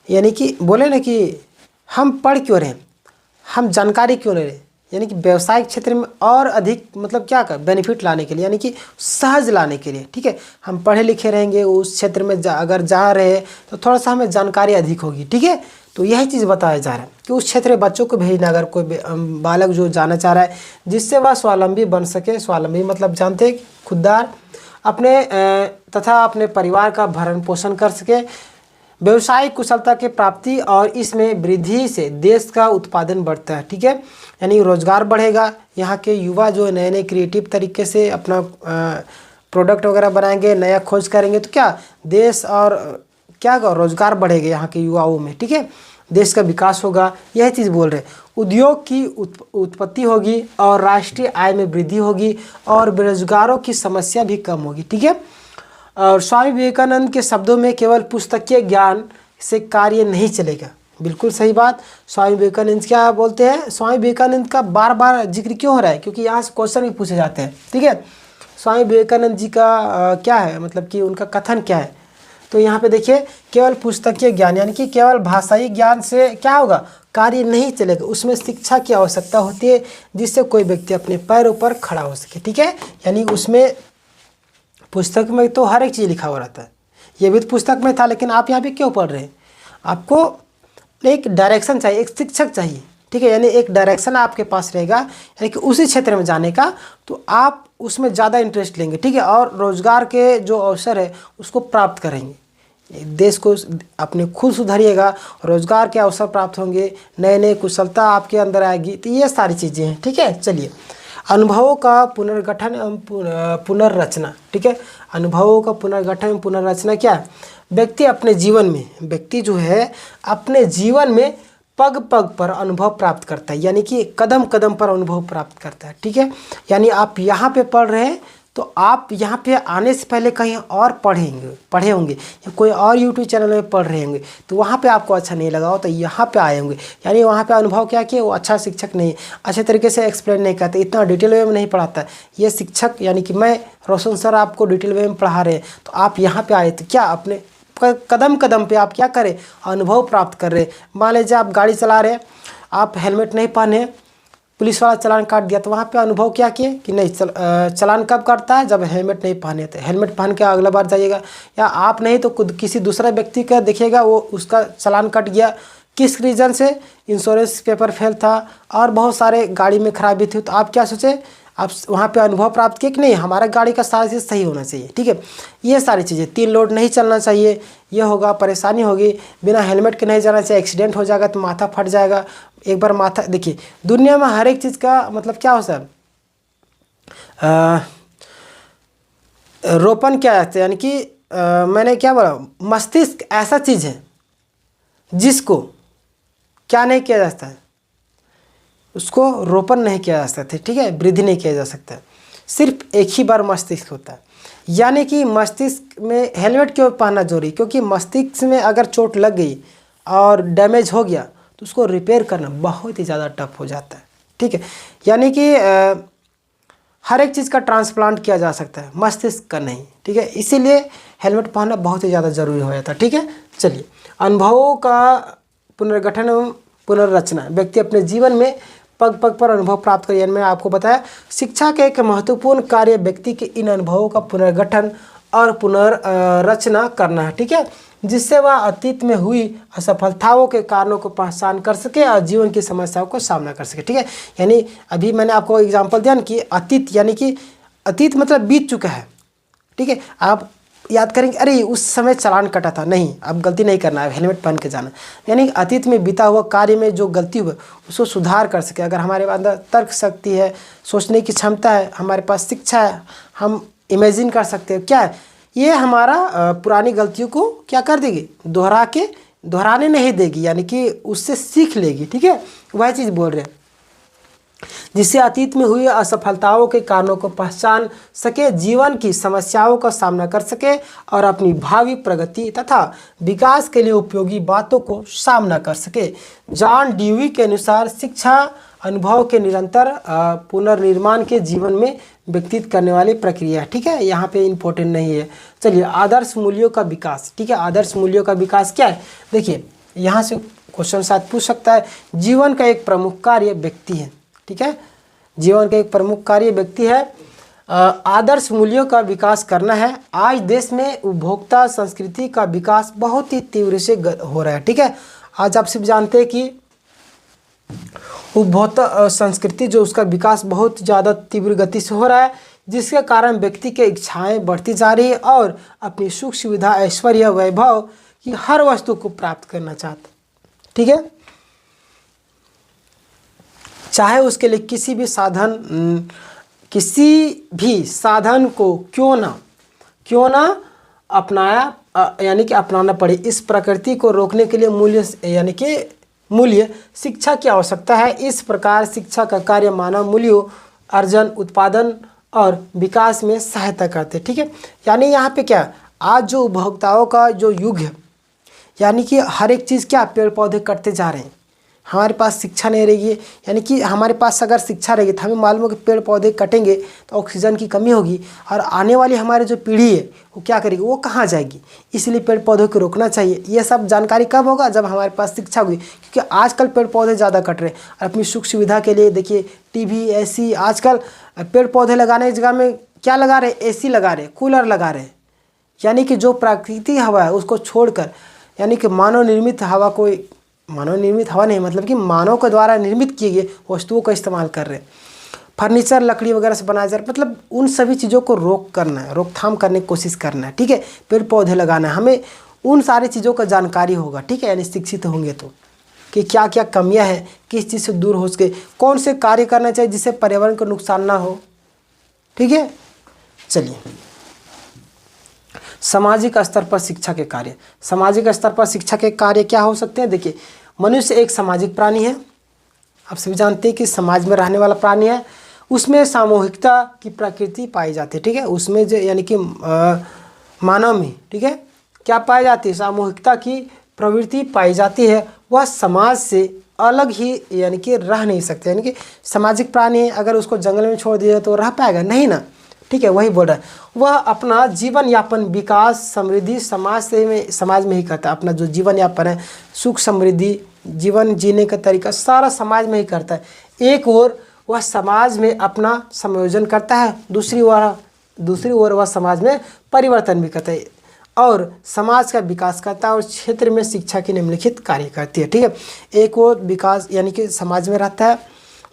यानी कि बोले ना कि हम पढ़ क्यों रहे, हम जानकारी क्यों ले रहे, यानी कि व्यवसायिक क्षेत्र में और अधिक मतलब क्या कर बेनिफिट लाने के लिए, यानी कि सहज लाने के लिए। ठीक है, हम पढ़े लिखे रहेंगे, उस क्षेत्र में अगर जा रहे हैं तो थोड़ा सा हमें जानकारी अधिक होगी। ठीक है, तो यही चीज़ बताया जा रहा है कि उस क्षेत्र में बच्चों को भेजना, अगर कोई बालक जो जाना चाह रहा है, जिससे वह स्वावलंबी बन सके। स्वावलंबी मतलब जानते हैं, खुददार, अपने तथा अपने परिवार का भरण पोषण कर सके, व्यवसायिक कुशलता के प्राप्ति और इसमें वृद्धि से देश का उत्पादन बढ़ता है। ठीक है, यानी रोजगार बढ़ेगा। यहाँ के युवा जो नए नए क्रिएटिव तरीके से अपना प्रोडक्ट वगैरह बनाएंगे, नया खोज करेंगे, तो क्या देश और क्या रोजगार बढ़ेगा यहाँ के युवाओं में। ठीक है, देश का विकास होगा, यह चीज़ बोल रहे हैं। उद्योग की उत्पत्ति होगी और राष्ट्रीय आय में वृद्धि होगी और बेरोजगारों की समस्या भी कम होगी। ठीक है, और स्वामी विवेकानंद के शब्दों में केवल पुस्तकीय ज्ञान से कार्य नहीं चलेगा। बिल्कुल सही बात। स्वामी विवेकानंद क्या बोलते हैं, स्वामी विवेकानंद का बार बार जिक्र क्यों हो रहा है, क्योंकि यहाँ से क्वेश्चन भी पूछे जाते हैं। ठीक है, स्वामी विवेकानंद जी का क्या है, मतलब कि उनका कथन क्या है, तो यहाँ पे देखिए, केवल पुस्तकीय ज्ञान यानी कि केवल भाषाई ज्ञान से क्या होगा, कार्य नहीं चलेगा। उसमें शिक्षा की आवश्यकता होती है, जिससे कोई व्यक्ति अपने पैरों पर खड़ा हो सके। ठीक है, यानी उसमें पुस्तक में तो हर एक चीज़ लिखा हुआ रहता है, ये भी तो पुस्तक में था, लेकिन आप यहाँ पे क्यों पढ़ रहे हैं, आपको एक डायरेक्शन चाहिए, एक शिक्षक चाहिए। ठीक है, यानी एक डायरेक्शन आपके पास रहेगा, यानी कि उसी क्षेत्र में जाने का, तो आप उसमें ज़्यादा इंटरेस्ट लेंगे। ठीक है, और रोज़गार के जो अवसर है उसको प्राप्त करेंगे, देश को अपने खुद सुधारिएगा, रोज़गार के अवसर प्राप्त होंगे, नए नए कुशलता आपके अंदर आएगी। तो ये सारी चीज़ें हैं। ठीक है, चलिए, अनुभवों का पुनर्गठन एवं पुनर्रचना। ठीक है, अनुभवों का पुनर्गठन पुनर्रचना क्या है, व्यक्ति अपने जीवन में, व्यक्ति जो है अपने जीवन में पग पग पर अनुभव प्राप्त करता है, यानी कि कदम कदम पर अनुभव प्राप्त करता है। ठीक है, यानी आप यहाँ पे पढ़ रहे हैं तो आप यहाँ पे आने से पहले कहीं और पढ़े होंगे या कोई और यूट्यूब चैनल में पढ़ रहे होंगे, तो वहाँ पे आपको अच्छा नहीं लगा हो, तो यहाँ पे आए होंगे, यानी वहाँ पे अनुभव क्या किया, वो अच्छा शिक्षक नहीं, अच्छे तरीके से एक्सप्लेन नहीं करते, इतना डिटेल वे में नहीं पढ़ाता। ये शिक्षक यानी कि मैं रोशन सर आपको डिटेल वे में पढ़ा रहे हैं, तो आप यहाँ पर आए तो क्या अपने कदम कदम पे आप क्या करें, अनुभव प्राप्त कर रहे। मान लीजिए आप गाड़ी चला रहे हैं, आप हेलमेट नहीं पहने, पुलिस वाला चालान काट दिया, तो वहाँ पे अनुभव क्या किए कि नहीं, चालान कब काटता है, जब हेलमेट नहीं पहने थे। हेलमेट पहन के अगला बार जाइएगा, या आप नहीं तो खुद किसी दूसरा व्यक्ति का देखिएगा, वो उसका चालान कट गया, किस रीज़न से, इंश्योरेंस पेपर फेल था और बहुत सारे गाड़ी में खराबी थी, तो आप क्या सोचे, आप वहाँ पे अनुभव प्राप्त किए कि नहीं, हमारा गाड़ी का सारा चीज़ सही होना चाहिए। ठीक है, ये सारी चीज़ें, 3 लोड नहीं चलना चाहिए, ये होगा, परेशानी होगी, बिना हेलमेट के नहीं जाना चाहिए, एक्सीडेंट हो जाएगा तो माथा फट जाएगा। एक बार माथा, देखिए दुनिया में हर एक चीज़ का मतलब क्या होता है, रोपण क्या है, यानी कि मैंने क्या बोला, मस्तिष्क ऐसा चीज़ है जिसको क्या नहीं किया जा सकता है, उसको रोपण नहीं किया जा सकता। ठीक है, वृद्धि नहीं किया जा सकता, सिर्फ एक ही बार मस्तिष्क होता है। यानी कि मस्तिष्क में हेलमेट क्यों पहनना जरूरी, क्योंकि मस्तिष्क में अगर चोट लग गई और डैमेज हो गया तो उसको रिपेयर करना बहुत ही ज़्यादा टफ हो जाता है। ठीक है, यानी कि हर एक चीज़ का ट्रांसप्लांट किया जा सकता है, मस्तिष्क का नहीं। ठीक है, इसीलिए हेलमेट पहनना बहुत ही ज़्यादा ज़रूरी हो जाता है। ठीक है, चलिए, अनुभवों का पुनर्गठन एवं पुनर्रचना, व्यक्ति अपने जीवन में पग पग पर अनुभव प्राप्त करिए। मैंने आपको बताया, शिक्षा का एक महत्वपूर्ण कार्य व्यक्ति के इन अनुभवों का पुनर्गठन और पुनर्रचना करना है। ठीक है, जिससे वह अतीत में हुई असफलताओं के कारणों को पहचान कर सके और जीवन की समस्याओं को सामना कर सके। ठीक है, यानी अभी मैंने आपको एग्जांपल दिया ना कि अतीत, यानी कि अतीत मतलब बीत चुका है। ठीक है, आप याद करेंगे, अरे उस समय चालान कटा था, नहीं, अब गलती नहीं करना है, हेलमेट पहन के जाना। यानी अतीत में बीता हुआ कार्य में जो गलती हुई उसको सुधार कर सके। अगर हमारे अंदर तर्क शक्ति है, सोचने की क्षमता है, हमारे पास शिक्षा है, हम इमेजिन कर सकते हैं, क्या है ये, हमारा पुरानी गलतियों को क्या कर देगी, दोहराने नहीं देगी, यानी कि उससे सीख लेगी। ठीक है, वह चीज़ बोल रहे हैं, जिससे अतीत में हुई असफलताओं के कारणों को पहचान सके, जीवन की समस्याओं का सामना कर सके और अपनी भावी प्रगति तथा विकास के लिए उपयोगी बातों को सामना कर सके। जॉन ड्यूई के अनुसार शिक्षा अनुभव के निरंतर पुनर्निर्माण के जीवन में व्यतीत करने वाली प्रक्रिया। ठीक है, यहाँ पे इम्पोर्टेंट नहीं है। चलिए, आदर्श मूल्यों का विकास। ठीक है, आदर्श मूल्यों का विकास क्या है, देखिए यहाँ से क्वेश्चन शायद पूछ सकता है, जीवन का एक प्रमुख कार्य व्यक्ति है। ठीक है, जीवन का एक प्रमुख कार्य व्यक्ति है, आदर्श मूल्यों का विकास करना है। आज देश में उपभोक्ता संस्कृति का विकास बहुत ही तीव्र से हो रहा है। ठीक है, आज आप सब जानते हैं कि उपभोक्ता संस्कृति जो उसका विकास बहुत ज़्यादा तीव्र गति से हो रहा है, जिसके कारण व्यक्ति की इच्छाएं बढ़ती जा रही है और अपनी सुख सुविधा ऐश्वर्य वैभव की हर वस्तु को प्राप्त करना चाहता है। ठीक है, चाहे उसके लिए किसी भी साधन को क्यों ना अपनाना पड़े। इस प्रकृति को रोकने के लिए मूल्य शिक्षा की आवश्यकता है। इस प्रकार शिक्षा का कार्य मानव मूल्यों अर्जन, उत्पादन और विकास में सहायता करते हैं। ठीक है, यानी यहाँ पे क्या, आज जो उपभोक्ताओं का जो युग है, यानी कि हर एक चीज़ क्या, पेड़ पौधे कटते जा रहे हैं। हमारे पास शिक्षा नहीं रहेगी, यानी कि हमारे पास अगर शिक्षा रहेगी तो हमें मालूम है कि पेड़ पौधे कटेंगे तो ऑक्सीजन की कमी होगी और आने वाली हमारी जो पीढ़ी है वो क्या करेगी, वो कहाँ जाएगी। इसलिए पेड़ पौधों को रोकना चाहिए। ये सब जानकारी कब होगा, जब हमारे पास शिक्षा होगी, क्योंकि आजकल पेड़ पौधे ज़्यादा कट रहे हैं। और अपनी सुख सुविधा के लिए देखिए टीवी, एसी, आजकल पेड़ पौधे लगाने की जगह में क्या लगा रहे, एसी लगा रहे, कूलर लगा रहे। यानी कि जो प्राकृतिक हवा है उसको छोड़कर, यानी कि मानव निर्मित हवा नहीं, मतलब कि मानव के द्वारा निर्मित किए गए वस्तुओं का इस्तेमाल कर रहे हैं। फर्नीचर लकड़ी वगैरह से बनाया जा रहा है, मतलब उन सभी चीज़ों को रोकथाम करने की कोशिश करना है। ठीक है, पेड़ पौधे लगाना है, हमें उन सारी चीज़ों का जानकारी होगा। ठीक है, यानी शिक्षित होंगे तो कि क्या क्या कमियां हैं, किस चीज़ से दूर हो सके, कौन से कार्य करना चाहिए जिससे पर्यावरण को नुकसान ना हो। ठीक है, चलिए सामाजिक स्तर पर शिक्षा के कार्य। सामाजिक स्तर पर शिक्षा के कार्य क्या हो सकते हैं। देखिए, मनुष्य एक सामाजिक प्राणी है। आप सभी जानते हैं कि समाज में रहने वाला प्राणी है। उसमें सामूहिकता की प्रकृति पाई जाती है। ठीक है, उसमें जो यानी कि मानव में, ठीक है, क्या पाई जाती है, सामूहिकता की प्रवृत्ति पाई जाती है। वह समाज से अलग ही यानी कि रह नहीं सकते। यानी कि सामाजिक प्राणी है, अगर उसको जंगल में छोड़ दिया तो रह पाएगा नहीं ना। ठीक है, वही बोल रहा है, वह अपना जीवन यापन, विकास, समृद्धि समाज में ही करता है। अपना जो जीवन यापन है, सुख समृद्धि जीवन जीने का तरीका सारा समाज में ही करता है। एक ओर वह समाज में अपना समायोजन करता है, दूसरी ओर वह समाज में परिवर्तन भी करता है और समाज का विकास करता है और क्षेत्र में शिक्षा की निम्नलिखित कार्य करती है। ठीक है, एक ओर विकास यानी कि समाज में रहता है,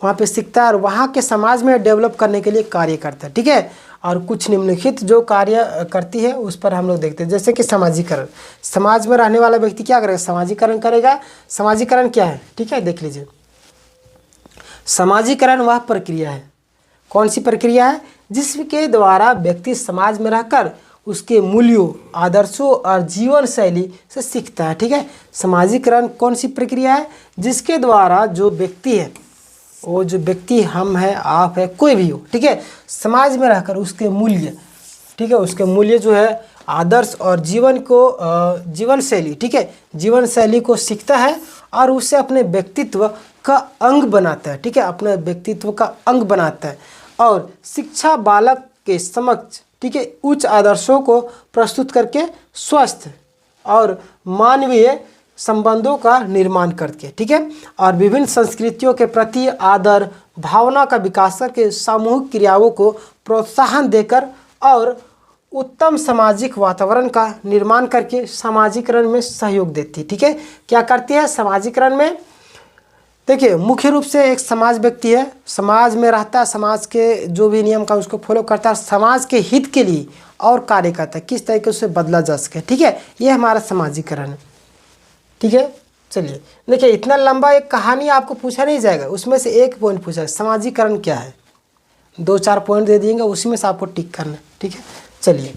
वहाँ पे सीखता है और वहाँ के समाज में डेवलप करने के लिए कार्य करता है। ठीक है, और कुछ निम्नलिखित जो कार्य करती है उस पर हम लोग देखते हैं, जैसे कि समाजीकरण। समाज में रहने वाला व्यक्ति क्या करेगा, समाजीकरण करेगा। समाजीकरण क्या है, ठीक है, देख लीजिए। समाजीकरण वह प्रक्रिया है, कौन सी प्रक्रिया है, जिसके द्वारा व्यक्ति समाज में रहकर उसके मूल्यों, आदर्शों और जीवन शैली से सीखता है। ठीक है, समाजीकरण कौन सी प्रक्रिया है, जिसके द्वारा जो व्यक्ति है, वो जो व्यक्ति हम है, आप है, कोई भी हो, ठीक है, समाज में रहकर उसके मूल्य, ठीक है, उसके मूल्य जो है, आदर्श और जीवन शैली, ठीक है, जीवन शैली को सीखता है और उसे अपने व्यक्तित्व का अंग बनाता है। ठीक है, अपने व्यक्तित्व का अंग बनाता है और शिक्षा बालक के समक्ष, ठीक है, उच्च आदर्शों को प्रस्तुत करके स्वस्थ और मानवीय संबंधों का निर्माण करके, ठीक है, और विभिन्न संस्कृतियों के प्रति आदर भावना का विकास करके सामूहिक क्रियाओं को प्रोत्साहन देकर और उत्तम सामाजिक वातावरण का निर्माण करके सामाजिकरण में सहयोग देती है। ठीक है, क्या करती है सामाजिकरण में, देखिए मुख्य रूप से एक समाज व्यक्ति है, समाज में रहता है, समाज के जो भी नियम का उसको फॉलो करता है, समाज के हित के लिए और कार्य करता है, किस तरीके से बदला जा सके। ठीक है, ये हमारा सामाजिकरण है। ठीक है, चलिए देखिए, इतना लंबा एक कहानी आपको पूछा नहीं जाएगा, उसमें से एक पॉइंट पूछा है, समाजीकरण क्या है, 2-4 पॉइंट दे दिएंगे, उसी में से आपको टिक करना है। ठीक है, चलिए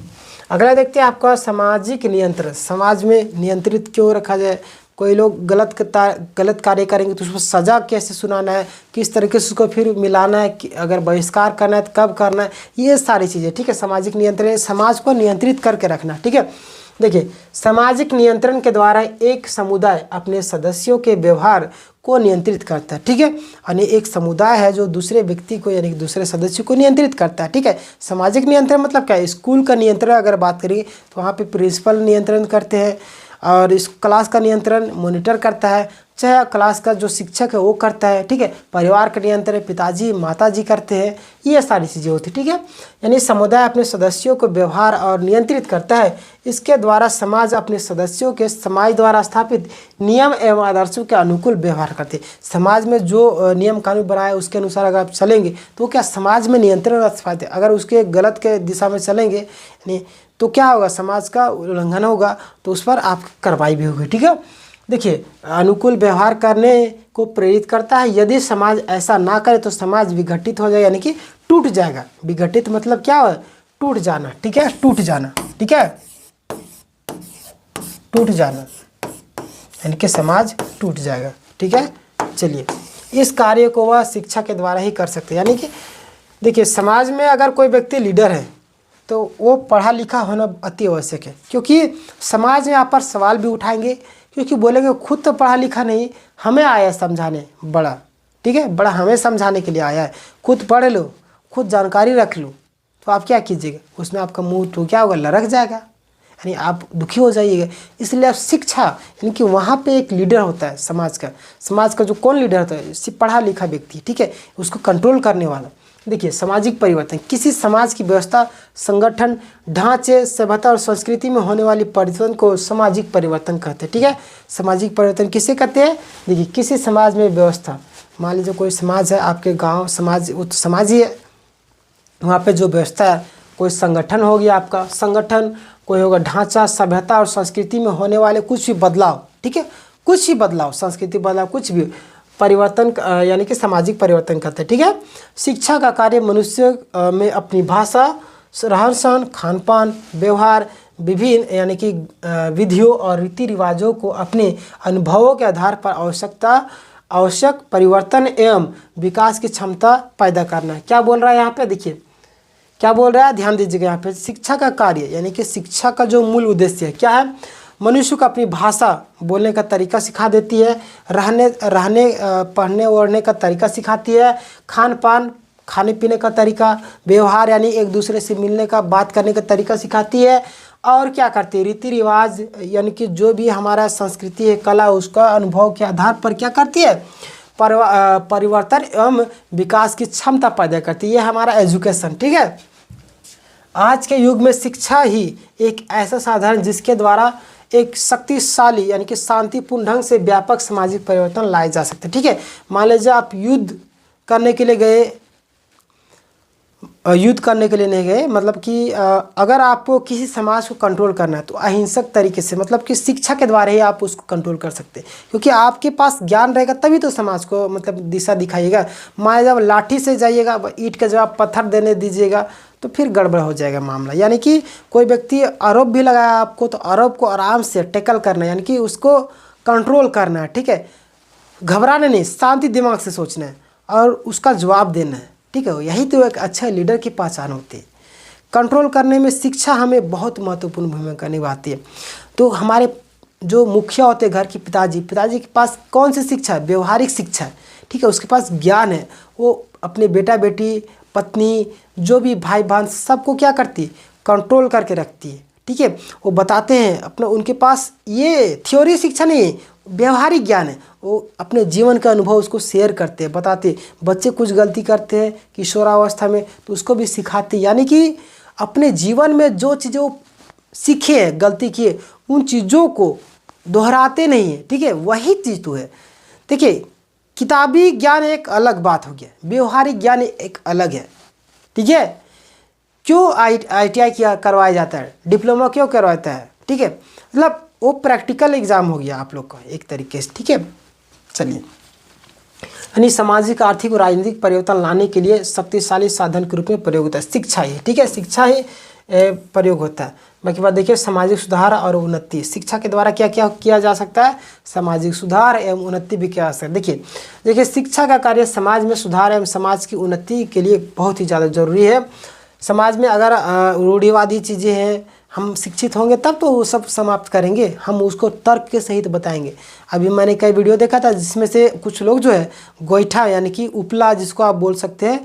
अगला देखते हैं आपका सामाजिक नियंत्रण। समाज में नियंत्रित क्यों रखा जाए, कोई लोग गलत कार्य करेंगे तो उसको सज़ा कैसे सुनाना है, किस तरीके से उसको फिर मिलाना है, कि अगर बहिष्कार करना है तो कब करना है, ये सारी चीज़ें। ठीक है, सामाजिक नियंत्रण, समाज को नियंत्रित करके रखना। ठीक है, देखिए सामाजिक नियंत्रण के द्वारा एक समुदाय अपने सदस्यों के व्यवहार को नियंत्रित करता है। ठीक है, यानी एक समुदाय है जो दूसरे व्यक्ति को यानी दूसरे सदस्य को नियंत्रित करता है। ठीक है, सामाजिक नियंत्रण मतलब क्या है, स्कूल का नियंत्रण अगर बात करें तो वहाँ पे प्रिंसिपल नियंत्रण करते हैं और इस क्लास का नियंत्रण मॉनिटर करता है, चाहे क्लास का जो शिक्षक है वो करता है, ठीक है। परिवार का नियंत्रण पिताजी माताजी करते हैं, ये सारी चीज़ें होती है, ठीक है। यानी समुदाय अपने सदस्यों को व्यवहार और नियंत्रित करता है। इसके द्वारा समाज अपने सदस्यों के समाज द्वारा स्थापित नियम एवं आदर्शों के अनुकूल व्यवहार करते हैं। समाज में जो नियम कानून बनाए उसके अनुसार अगर आप चलेंगे तो क्या समाज में नियंत्रण रख पाते। अगर उसके गलत के दिशा में चलेंगे यानी तो क्या होगा, समाज का उल्लंघन होगा तो उस पर आपकी कार्रवाई भी होगी, ठीक है। देखिए, अनुकूल व्यवहार करने को प्रेरित करता है। यदि समाज ऐसा ना करे तो समाज विघटित हो जाएगा, यानी कि टूट जाएगा। विघटित मतलब क्या है, टूट जाना, ठीक है, टूट जाना, ठीक है, टूट जाना, यानी कि समाज टूट जाएगा, ठीक है। चलिए, इस कार्य को वह शिक्षा के द्वारा ही कर सकते हैं। यानी कि देखिए, समाज में अगर कोई व्यक्ति लीडर है तो वो पढ़ा लिखा होना अति आवश्यक है, क्योंकि समाज में यहाँ पर सवाल भी उठाएंगे, क्योंकि बोलेंगे खुद तो पढ़ा लिखा नहीं, हमें आया है समझाने बड़ा, ठीक है, बड़ा हमें समझाने के लिए आया है, खुद पढ़ लो, खुद जानकारी रख लो, तो आप क्या कीजिएगा, उसमें आपका मुंह तो क्या होगा, लरक जाएगा, यानी आप दुखी हो जाइएगा। इसलिए आप शिक्षा, यानी कि वहाँ पे एक लीडर होता है समाज का जो कौन लीडर होता है, सिर्फ पढ़ा लिखा व्यक्ति, ठीक है, उसको कंट्रोल करने वाला। देखिए, सामाजिक परिवर्तन, किसी समाज की व्यवस्था, संगठन, ढांचे, सभ्यता और संस्कृति में होने वाली परिवर्तन को सामाजिक परिवर्तन कहते हैं, ठीक है। सामाजिक परिवर्तन किसे कहते हैं, देखिए, किसी समाज में व्यवस्था, मान लीजिए कोई समाज है, आपके गांव समाज, वो तो समाज ही है, वहाँ पे जो व्यवस्था है, कोई संगठन हो गया आपका संगठन, कोई होगा ढांचा, सभ्यता और संस्कृति में होने वाले कुछ भी बदलाव, ठीक है, कुछ भी बदलाव, संस्कृति बदलाव, कुछ भी परिवर्तन, यानी कि सामाजिक परिवर्तन करते हैं, ठीक है। शिक्षा का कार्य मनुष्य में अपनी भाषा, रहन सहन, खान पान, व्यवहार, विभिन्न यानी कि विधियों और रीति रिवाजों को अपने अनुभवों के आधार पर आवश्यक परिवर्तन एवं विकास की क्षमता पैदा करना है। क्या बोल रहा है यहाँ पे, देखिए क्या बोल रहा है, ध्यान दीजिएगा यहाँ पे। शिक्षा का कार्य यानी कि शिक्षा का जो मूल उद्देश्य है क्या है, मनुष्य को अपनी भाषा बोलने का तरीका सिखा देती है, रहने पढ़ने ओढ़ने का तरीका सिखाती है, खान पान खाने पीने का तरीका, व्यवहार यानी एक दूसरे से मिलने का, बात करने का तरीका सिखाती है, और क्या करती है, रीति रिवाज यानी कि जो भी हमारा संस्कृति है, कला, उसका अनुभव के आधार पर क्या करती है, परिवर्तन एवं विकास की क्षमता पैदा करती है। ये हमारा एजुकेशन, ठीक है। आज के युग में शिक्षा ही एक ऐसा साधन जिसके द्वारा एक शक्तिशाली यानी कि शांतिपूर्ण ढंग से व्यापक सामाजिक परिवर्तन लाए जा सकते हैं, ठीक है। मान लीजिए आप युद्ध करने के लिए नहीं गए, मतलब कि अगर आपको किसी समाज को कंट्रोल करना है तो अहिंसक तरीके से, मतलब कि शिक्षा के द्वारा ही आप उसको कंट्रोल कर सकते हैं, क्योंकि आपके पास ज्ञान रहेगा तभी तो समाज को मतलब दिशा दिखाइएगा। मान जब लाठी से जाइएगा, ईंट के जवाब पत्थर देने दीजिएगा तो फिर गड़बड़ हो जाएगा मामला। यानी कि कोई व्यक्ति आरोप भी लगाया आपको तो आरोप को आराम से टैकल करना है, यानी कि उसको कंट्रोल करना है, ठीक है, घबराना नहीं, शांति दिमाग से सोचना है और उसका जवाब देना है, ठीक है। यही तो एक अच्छा लीडर की पहचान होती है। कंट्रोल करने में शिक्षा हमें बहुत महत्वपूर्ण भूमिका निभाती है। तो हमारे जो मुखिया होते हैं घर के पिताजी के पास कौन सी शिक्षा है, व्यवहारिक शिक्षा है, ठीक है, उसके पास ज्ञान है, वो अपने बेटा बेटी पत्नी जो भी भाई बहन सबको क्या करती है, कंट्रोल करके रखती है, ठीक है। वो बताते हैं अपना, उनके पास ये थ्योरी शिक्षा नहीं है, व्यवहारिक ज्ञान है, वो अपने जीवन का अनुभव उसको शेयर करते हैं, बताते हैं। बच्चे कुछ गलती करते हैं किशोरावस्था में तो उसको भी सिखाते हैं, यानी कि अपने जीवन में जो चीज़ें वो सीखे हैं, गलती किए, उन चीज़ों को दोहराते नहीं है, ठीक है, वही चीज़ तो है। देखिए, किताबी ज्ञान एक अलग बात हो गया, व्यवहारिक ज्ञान एक अलग है, ठीक है। क्यों ITI किया करवाया जाता है, डिप्लोमा क्यों करवाता है, ठीक है, मतलब वो प्रैक्टिकल एग्जाम हो गया आप लोग का एक तरीके से, ठीक है। चलिए, यानी सामाजिक, आर्थिक और राजनीतिक परिवर्तन लाने के लिए शक्तिशाली साधन के रूप में प्रयोग होता है शिक्षा ही, ठीक है, शिक्षा ही प्रयोग होता है। बाकी बात देखिए, सामाजिक सुधार और उन्नति, शिक्षा के द्वारा क्या क्या किया जा सकता है, सामाजिक सुधार एवं उन्नति भी किया जा सकता है। देखिए शिक्षा का कार्य समाज में सुधार एवं समाज की उन्नति के लिए बहुत ही ज़्यादा जरूरी है। समाज में अगर रूढ़िवादी चीज़ें हैं, हम शिक्षित होंगे तब तो वो सब समाप्त करेंगे, हम उसको तर्क के सहित बताएंगे। अभी मैंने कई वीडियो देखा था जिसमें से कुछ लोग जो है गोईठा यानी कि उपला जिसको आप बोल सकते हैं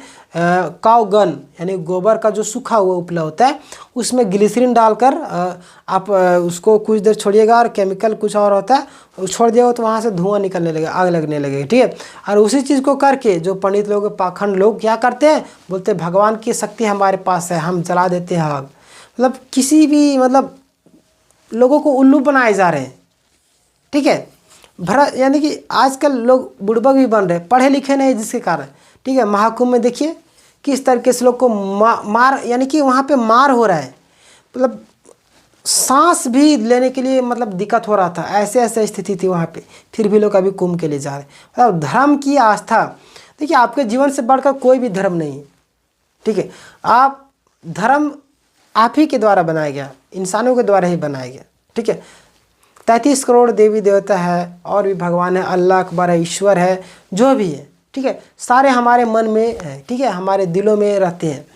काव गन यानी गोबर का जो सूखा हुआ उपला होता है उसमें ग्लिसरीन डालकर आप उसको कुछ देर छोड़िएगा और केमिकल कुछ और होता है छोड़ दिएगा तो वहाँ से धुआं निकलने लगेगा, आग लगने लगेगी, ठीक है। और उसी चीज़ को करके जो पंडित लोग पाखंड लोग क्या करते हैं, बोलते हैं भगवान की शक्ति हमारे पास है, हम जला देते हैं आग। मतलब किसी भी मतलब लोगों को उल्लू बनाए जा रहे हैं, ठीक है। भरा यानी कि आजकल लोग बुड़बक भी बन रहे हैं, पढ़े लिखे नहीं जिसके कारण, ठीक है। महाकुंभ में देखिए किस तरीके से लोग को मार यानी कि वहाँ पे मार हो रहा है, मतलब सांस भी लेने के लिए मतलब दिक्कत हो रहा था, ऐसे ऐसे स्थिति थी वहाँ पे, फिर भी लोग अभी कुंभ के लिए जा रहे हैं। मतलब धर्म की आस्था, देखिए आपके जीवन से बढ़कर कोई भी धर्म नहीं है, ठीक है। आप धर्म आप ही के द्वारा बनाया गया, इंसानों के द्वारा ही बनाया गया, ठीक है। 33 करोड़ देवी देवता है और भी भगवान है, अल्लाह अकबर है, ईश्वर है, जो भी है, ठीक है, सारे हमारे मन में है, ठीक है, हमारे दिलों में रहते हैं।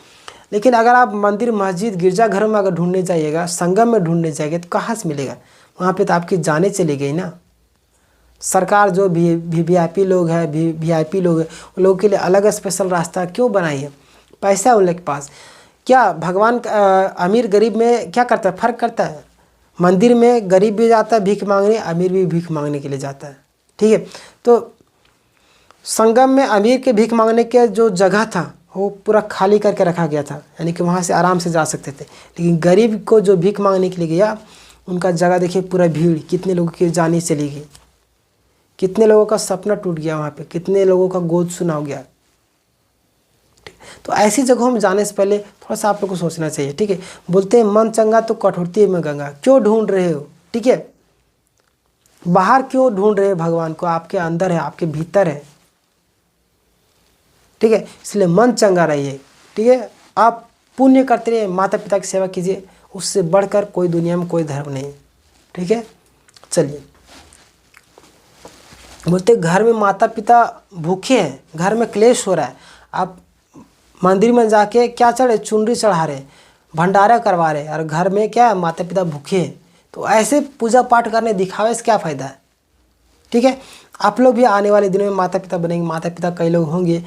लेकिन अगर आप मंदिर मस्जिद गिरजाघरों में अगर ढूंढने जाइएगा, संगम में ढूंढने जाएंगे तो कहाँ से मिलेगा, वहाँ पे तो आपकी जानें चली गई ना। सरकार जो वीआईपी लोग हैं, वीआईपी लोग हैं, उन लोगों के लिए अलग स्पेशल रास्ता क्यों बनाई है, पैसा है उन लोग के पास। क्या भगवान अमीर गरीब में क्या करता है, फ़र्क करता है। मंदिर में गरीब भी जाता है भीख मांगने, अमीर भी भीख मांगने के लिए जाता है, ठीक है। तो संगम में अमीर के भीख मांगने के जो जगह था वो पूरा खाली करके रखा गया था, यानी कि वहाँ से आराम से जा सकते थे। लेकिन गरीब को जो भीख मांगने के लिए गया उनका जगह देखिए पूरा भीड़, कितने लोगों की जान चली गई, कितने लोगों का सपना टूट गया वहाँ पे, कितने लोगों का गोद सुना हो गया। तो ऐसी जगहों में जाने से पहले थोड़ा सा आप लोग को सोचना चाहिए, ठीक है। बोलते हैं मन चंगा तो कठोरती में गंगा, क्यों ढूंढ रहे हो, ठीक है। बाहर क्यों ढूंढ रहे हो भगवान को, आपके अंदर है, आपके भीतर है, ठीक है। इसलिए मन चंगा रहिए, ठीक है। आप पुण्य करते रहिए, माता पिता की सेवा कीजिए, उससे बढ़कर कोई दुनिया में कोई धर्म नहीं, ठीक है। चलिए, बोलते घर में माता पिता भूखे हैं, घर में क्लेश हो रहा है, आप मंदिर में जाके क्या चढ़े, चुनरी चढ़ा रहे, भंडारा करवा रहे, और घर में क्या है माता पिता भूखे हैं। तो ऐसे पूजा पाठ करने दिखावे से क्या फ़ायदा है, ठीक है। आप लोग भी आने वाले दिनों में माता पिता बनेंगे, माता पिता कई लोग होंगे,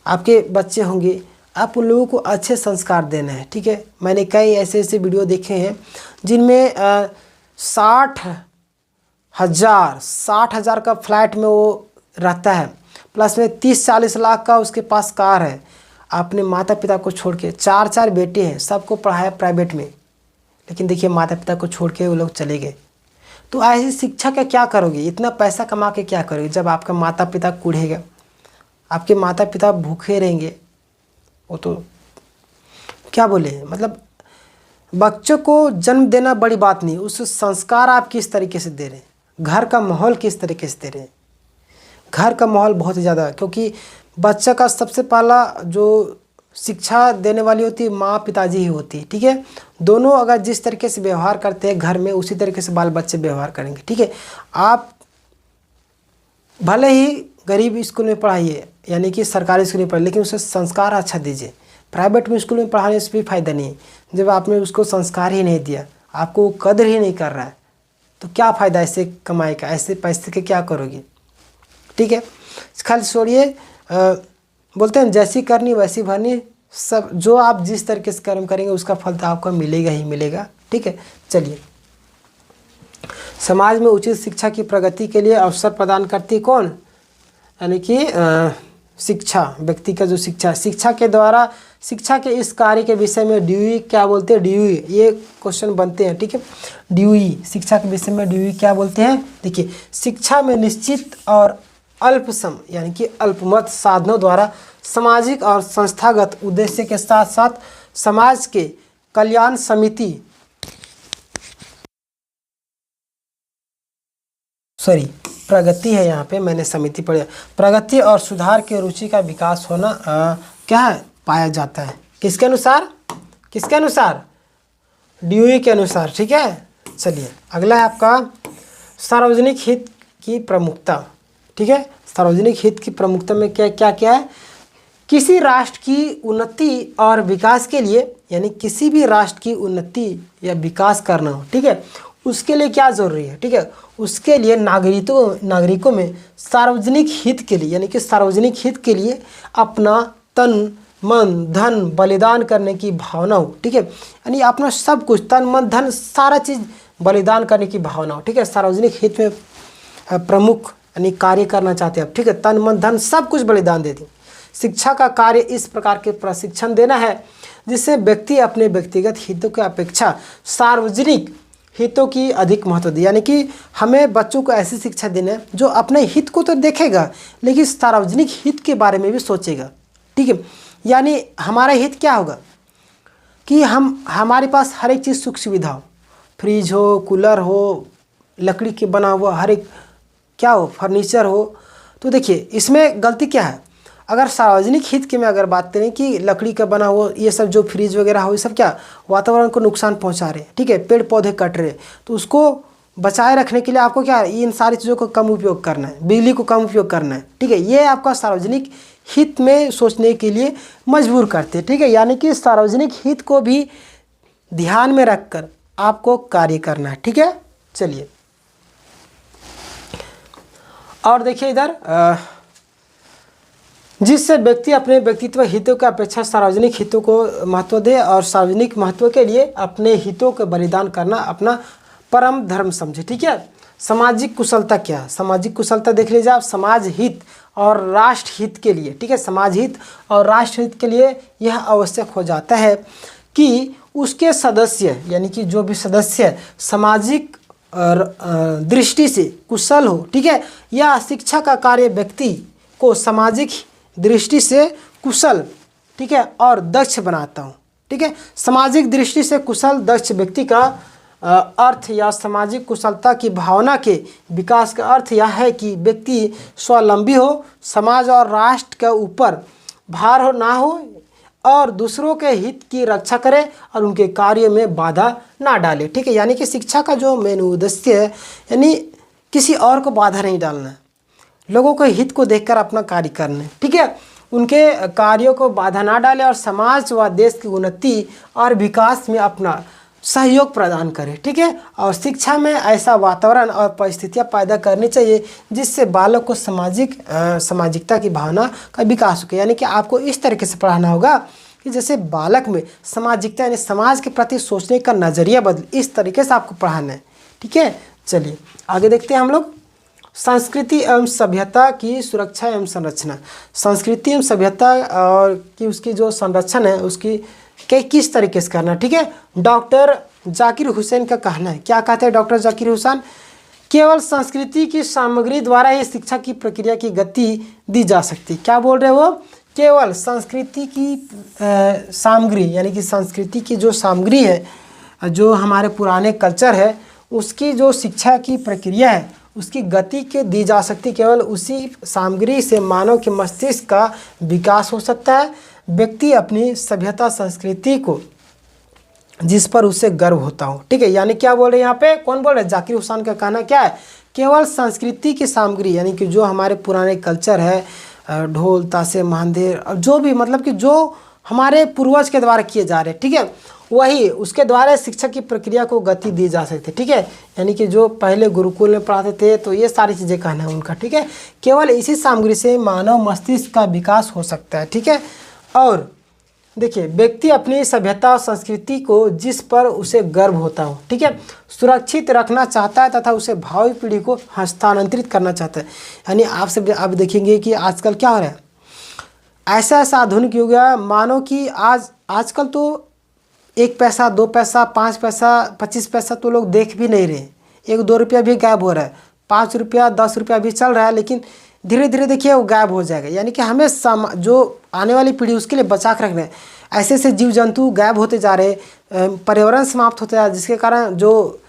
आपके बच्चे होंगे, आप उन लोगों को अच्छे संस्कार देना है, ठीक है। मैंने कई ऐसे ऐसे वीडियो देखे हैं जिनमें 60,000 का फ्लैट में वो रहता है, प्लस में 30-40 लाख का उसके पास कार है, अपने माता पिता को छोड़ के, 4 बेटे हैं, सबको पढ़ाया प्राइवेट में, लेकिन देखिए माता पिता को छोड़ के वो लोग चले गए। तो ऐसी शिक्षा का क्या करोगे, इतना पैसा कमा के क्या करोगे जब आपका माता पिता कूढ़ेगा, आपके माता पिता भूखे रहेंगे। वो तो क्या बोले, मतलब बच्चों को जन्म देना बड़ी बात नहीं, उस संस्कार आप किस तरीके से दे रहे हैं, घर का माहौल किस तरीके से दे रहे हैं। घर का माहौल बहुत ही ज़्यादा, क्योंकि बच्चा का सबसे पहला जो शिक्षा देने वाली होती है माँ पिताजी ही होती है, ठीक है। दोनों अगर जिस तरीके से व्यवहार करते हैं घर में, उसी तरीके से बाल बच्चे व्यवहार करेंगे, ठीक है। आप भले ही गरीब स्कूल में पढ़ाइए, यानी कि सरकारी स्कूल में पढ़ाइए, लेकिन उसे संस्कार अच्छा दीजिए। प्राइवेट में स्कूल में पढ़ाने से भी फ़ायदा नहीं है, जब आपने उसको संस्कार ही नहीं दिया, आपको वो कदर ही नहीं कर रहा है, तो क्या फ़ायदा ऐसे कमाई का, ऐसे पैसे के क्या करोगे, ठीक है। खाली छोड़िए, बोलते हैं जैसी करनी वैसी भरनी, सब जो आप जिस तरीके से कर्म करेंगे उसका फल तो आपको मिलेगा ही मिलेगा, ठीक है। चलिए, समाज में उचित शिक्षा की प्रगति के लिए अवसर प्रदान करती कौन, यानी कि शिक्षा, व्यक्ति का जो शिक्षा के द्वारा, शिक्षा के इस कार्य के विषय में ड्यूई क्या बोलते हैं, ड्यूई, ये क्वेश्चन बनते हैं, ठीक है। ड्यूई, शिक्षा के विषय में ड्यूई क्या बोलते हैं। देखिए, शिक्षा में निश्चित और अल्पसम यानी कि अल्पमत साधनों द्वारा सामाजिक और संस्थागत उद्देश्य के साथ साथ समाज के कल्याण समिति प्रगति है, यहाँ पे मैंने समिति पढ़ी, प्रगति और सुधार के रुचि का विकास होना क्या है, पाया जाता है। किसके अनुसार, किसके अनुसार, ड्यूई के अनुसार, ठीक है। चलिए, अगला है आपका सार्वजनिक हित की प्रमुखता, ठीक है। सार्वजनिक हित की प्रमुखता में क्या क्या क्या है, किसी राष्ट्र की उन्नति और विकास के लिए यानी किसी भी राष्ट्र की उन्नति या विकास करना हो, ठीक है, उसके लिए क्या ज़रूरी है, ठीक है, उसके लिए नागरिकों में सार्वजनिक हित के लिए, यानी कि सार्वजनिक हित के लिए अपना तन मन धन बलिदान करने की भावना हो, ठीक है, यानी अपना सब कुछ तन मन धन सारा चीज़ बलिदान करने की भावना हो, ठीक है, सार्वजनिक हित में प्रमुख यानी कार्य करना चाहते हैं आप, ठीक है, तन मन धन सब कुछ बलिदान दे दें। शिक्षा का कार्य इस प्रकार के प्रशिक्षण देना है जिससे व्यक्ति अपने व्यक्तिगत हितों की अपेक्षा सार्वजनिक हितों की अधिक महत्व दे, यानी कि हमें बच्चों को ऐसी शिक्षा देना है जो अपने हित को तो देखेगा लेकिन सार्वजनिक हित के बारे में भी सोचेगा, ठीक है, यानी हमारा हित क्या होगा कि हमारे पास हर एक चीज़ सुख सुविधा हो, फ्रिज हो, कूलर हो, लकड़ी के बना हुआ हर एक क्या हो, फर्नीचर हो। तो देखिए इसमें गलती क्या है, अगर सार्वजनिक हित की मैं अगर बात करें कि लकड़ी का बना हुआ ये सब जो फ्रिज वगैरह हो, ये सब क्या वातावरण को नुकसान पहुंचा रहे हैं, ठीक है, पेड़ पौधे कट रहे हैं, तो उसको बचाए रखने के लिए आपको क्या है, इन सारी चीज़ों को कम उपयोग करना है, बिजली को कम उपयोग करना है, ठीक है, ये आपका सार्वजनिक हित में सोचने के लिए मजबूर करते हैं, ठीक है, यानी कि सार्वजनिक हित को भी ध्यान में रखकर आपको कार्य करना है, ठीक है। चलिए और देखिए इधर जिससे व्यक्ति अपने व्यक्तित्व हितों की अपेक्षा सार्वजनिक हितों को महत्व दे और सार्वजनिक महत्व के लिए अपने हितों का बलिदान करना अपना परम धर्म समझे, ठीक है। सामाजिक कुशलता क्या है, सामाजिक कुशलता देख लीजिए आप, समाज हित और राष्ट्र हित के लिए, ठीक है, समाज हित और राष्ट्र हित के लिए यह आवश्यक हो जाता है कि उसके सदस्य यानी कि जो भी सदस्य सामाजिक दृष्टि से कुशल हो, ठीक है, या शिक्षा का कार्य व्यक्ति को सामाजिक दृष्टि से कुशल, ठीक है, और दक्ष बनाता हूँ, ठीक है। सामाजिक दृष्टि से कुशल दक्ष व्यक्ति का अर्थ या सामाजिक कुशलता की भावना के विकास का अर्थ यह है कि व्यक्ति स्वावलंबी हो, समाज और राष्ट्र के ऊपर भार हो ना हो और दूसरों के हित की रक्षा करे और उनके कार्य में बाधा ना डाले, ठीक है, यानी कि शिक्षा का जो मेन उद्देश्य है यानी किसी और को बाधा नहीं डालना है, लोगों के हित को देखकर अपना कार्य करना है, ठीक है, उनके कार्यों को बाधा ना डाले और समाज व देश की उन्नति और विकास में अपना सहयोग प्रदान करे, ठीक है, और शिक्षा में ऐसा वातावरण और परिस्थितियां पैदा करनी चाहिए जिससे बालक को सामाजिकता की भावना का विकास हो, यानी कि आपको इस तरीके से पढ़ाना होगा कि जैसे बालक में सामाजिकता यानी समाज के प्रति सोचने का नज़रिया बदले, इस तरीके से आपको पढ़ाना है, ठीक है। चलिए आगे देखते हैं हम लोग संस्कृति एवं सभ्यता की सुरक्षा एवं संरक्षण। संस्कृति एवं सभ्यता और की उसकी जो संरक्षण है उसकी किस तरीके से करना, ठीक है। डॉक्टर जाकिर हुसैन का कहना है, क्या कहते हैं डॉक्टर जाकिर हुसैन, केवल संस्कृति की सामग्री द्वारा ही शिक्षा की प्रक्रिया की गति दी जा सकती। क्या बोल रहे हैं वो, केवल संस्कृति की सामग्री यानी कि संस्कृति की जो सामग्री है, जो हमारे पुराने कल्चर है उसकी जो शिक्षा की प्रक्रिया है उसकी गति के दी जा सकती, केवल उसी सामग्री से मानव के मस्तिष्क का विकास हो सकता है। व्यक्ति अपनी सभ्यता संस्कृति को जिस पर उसे गर्व होता हो, ठीक है, यानी क्या बोल रहे हैं यहाँ पे, कौन बोल रहे हैं, जाकिर हुसैन का कहना क्या है, केवल संस्कृति की सामग्री यानी कि जो हमारे पुराने कल्चर है, ढोल ताशे मांदेर और जो भी मतलब कि जो हमारे पूर्वज के द्वारा किए जा रहे हैं, ठीक है, वही उसके द्वारा शिक्षा की प्रक्रिया को गति दी जा सकती है, ठीक है, यानी कि जो पहले गुरुकुल में पढ़ाते थे तो ये सारी चीज़ें कहना है उनका, ठीक है, केवल इसी सामग्री से मानव मस्तिष्क का विकास हो सकता है, ठीक है। और देखिए व्यक्ति अपनी सभ्यता और संस्कृति को जिस पर उसे गर्व होता हो, ठीक है, सुरक्षित रखना चाहता है तथा उसे भावी पीढ़ी को हस्तांतरित करना चाहता है। यानी आप सब आप देखेंगे कि आजकल क्या हो रहा है, ऐसा ऐसा आधुनिक युग है, मानो कि आजकल तो 1 पैसा 2 पैसा 5 पैसा 25 पैसा तो लोग देख भी नहीं रहे, 1-2 रुपया भी गायब हो रहा है, 5 रुपया 10 रुपया भी चल रहा है, लेकिन धीरे धीरे देखिए वो गायब हो जाएगा। यानी कि हमें जो आने वाली पीढ़ी उसके लिए बचा कर रखना है। ऐसे ऐसे जीव जंतु गायब होते जा रहे, पर्यावरण समाप्त होते जा रहे, जिसके कारण जो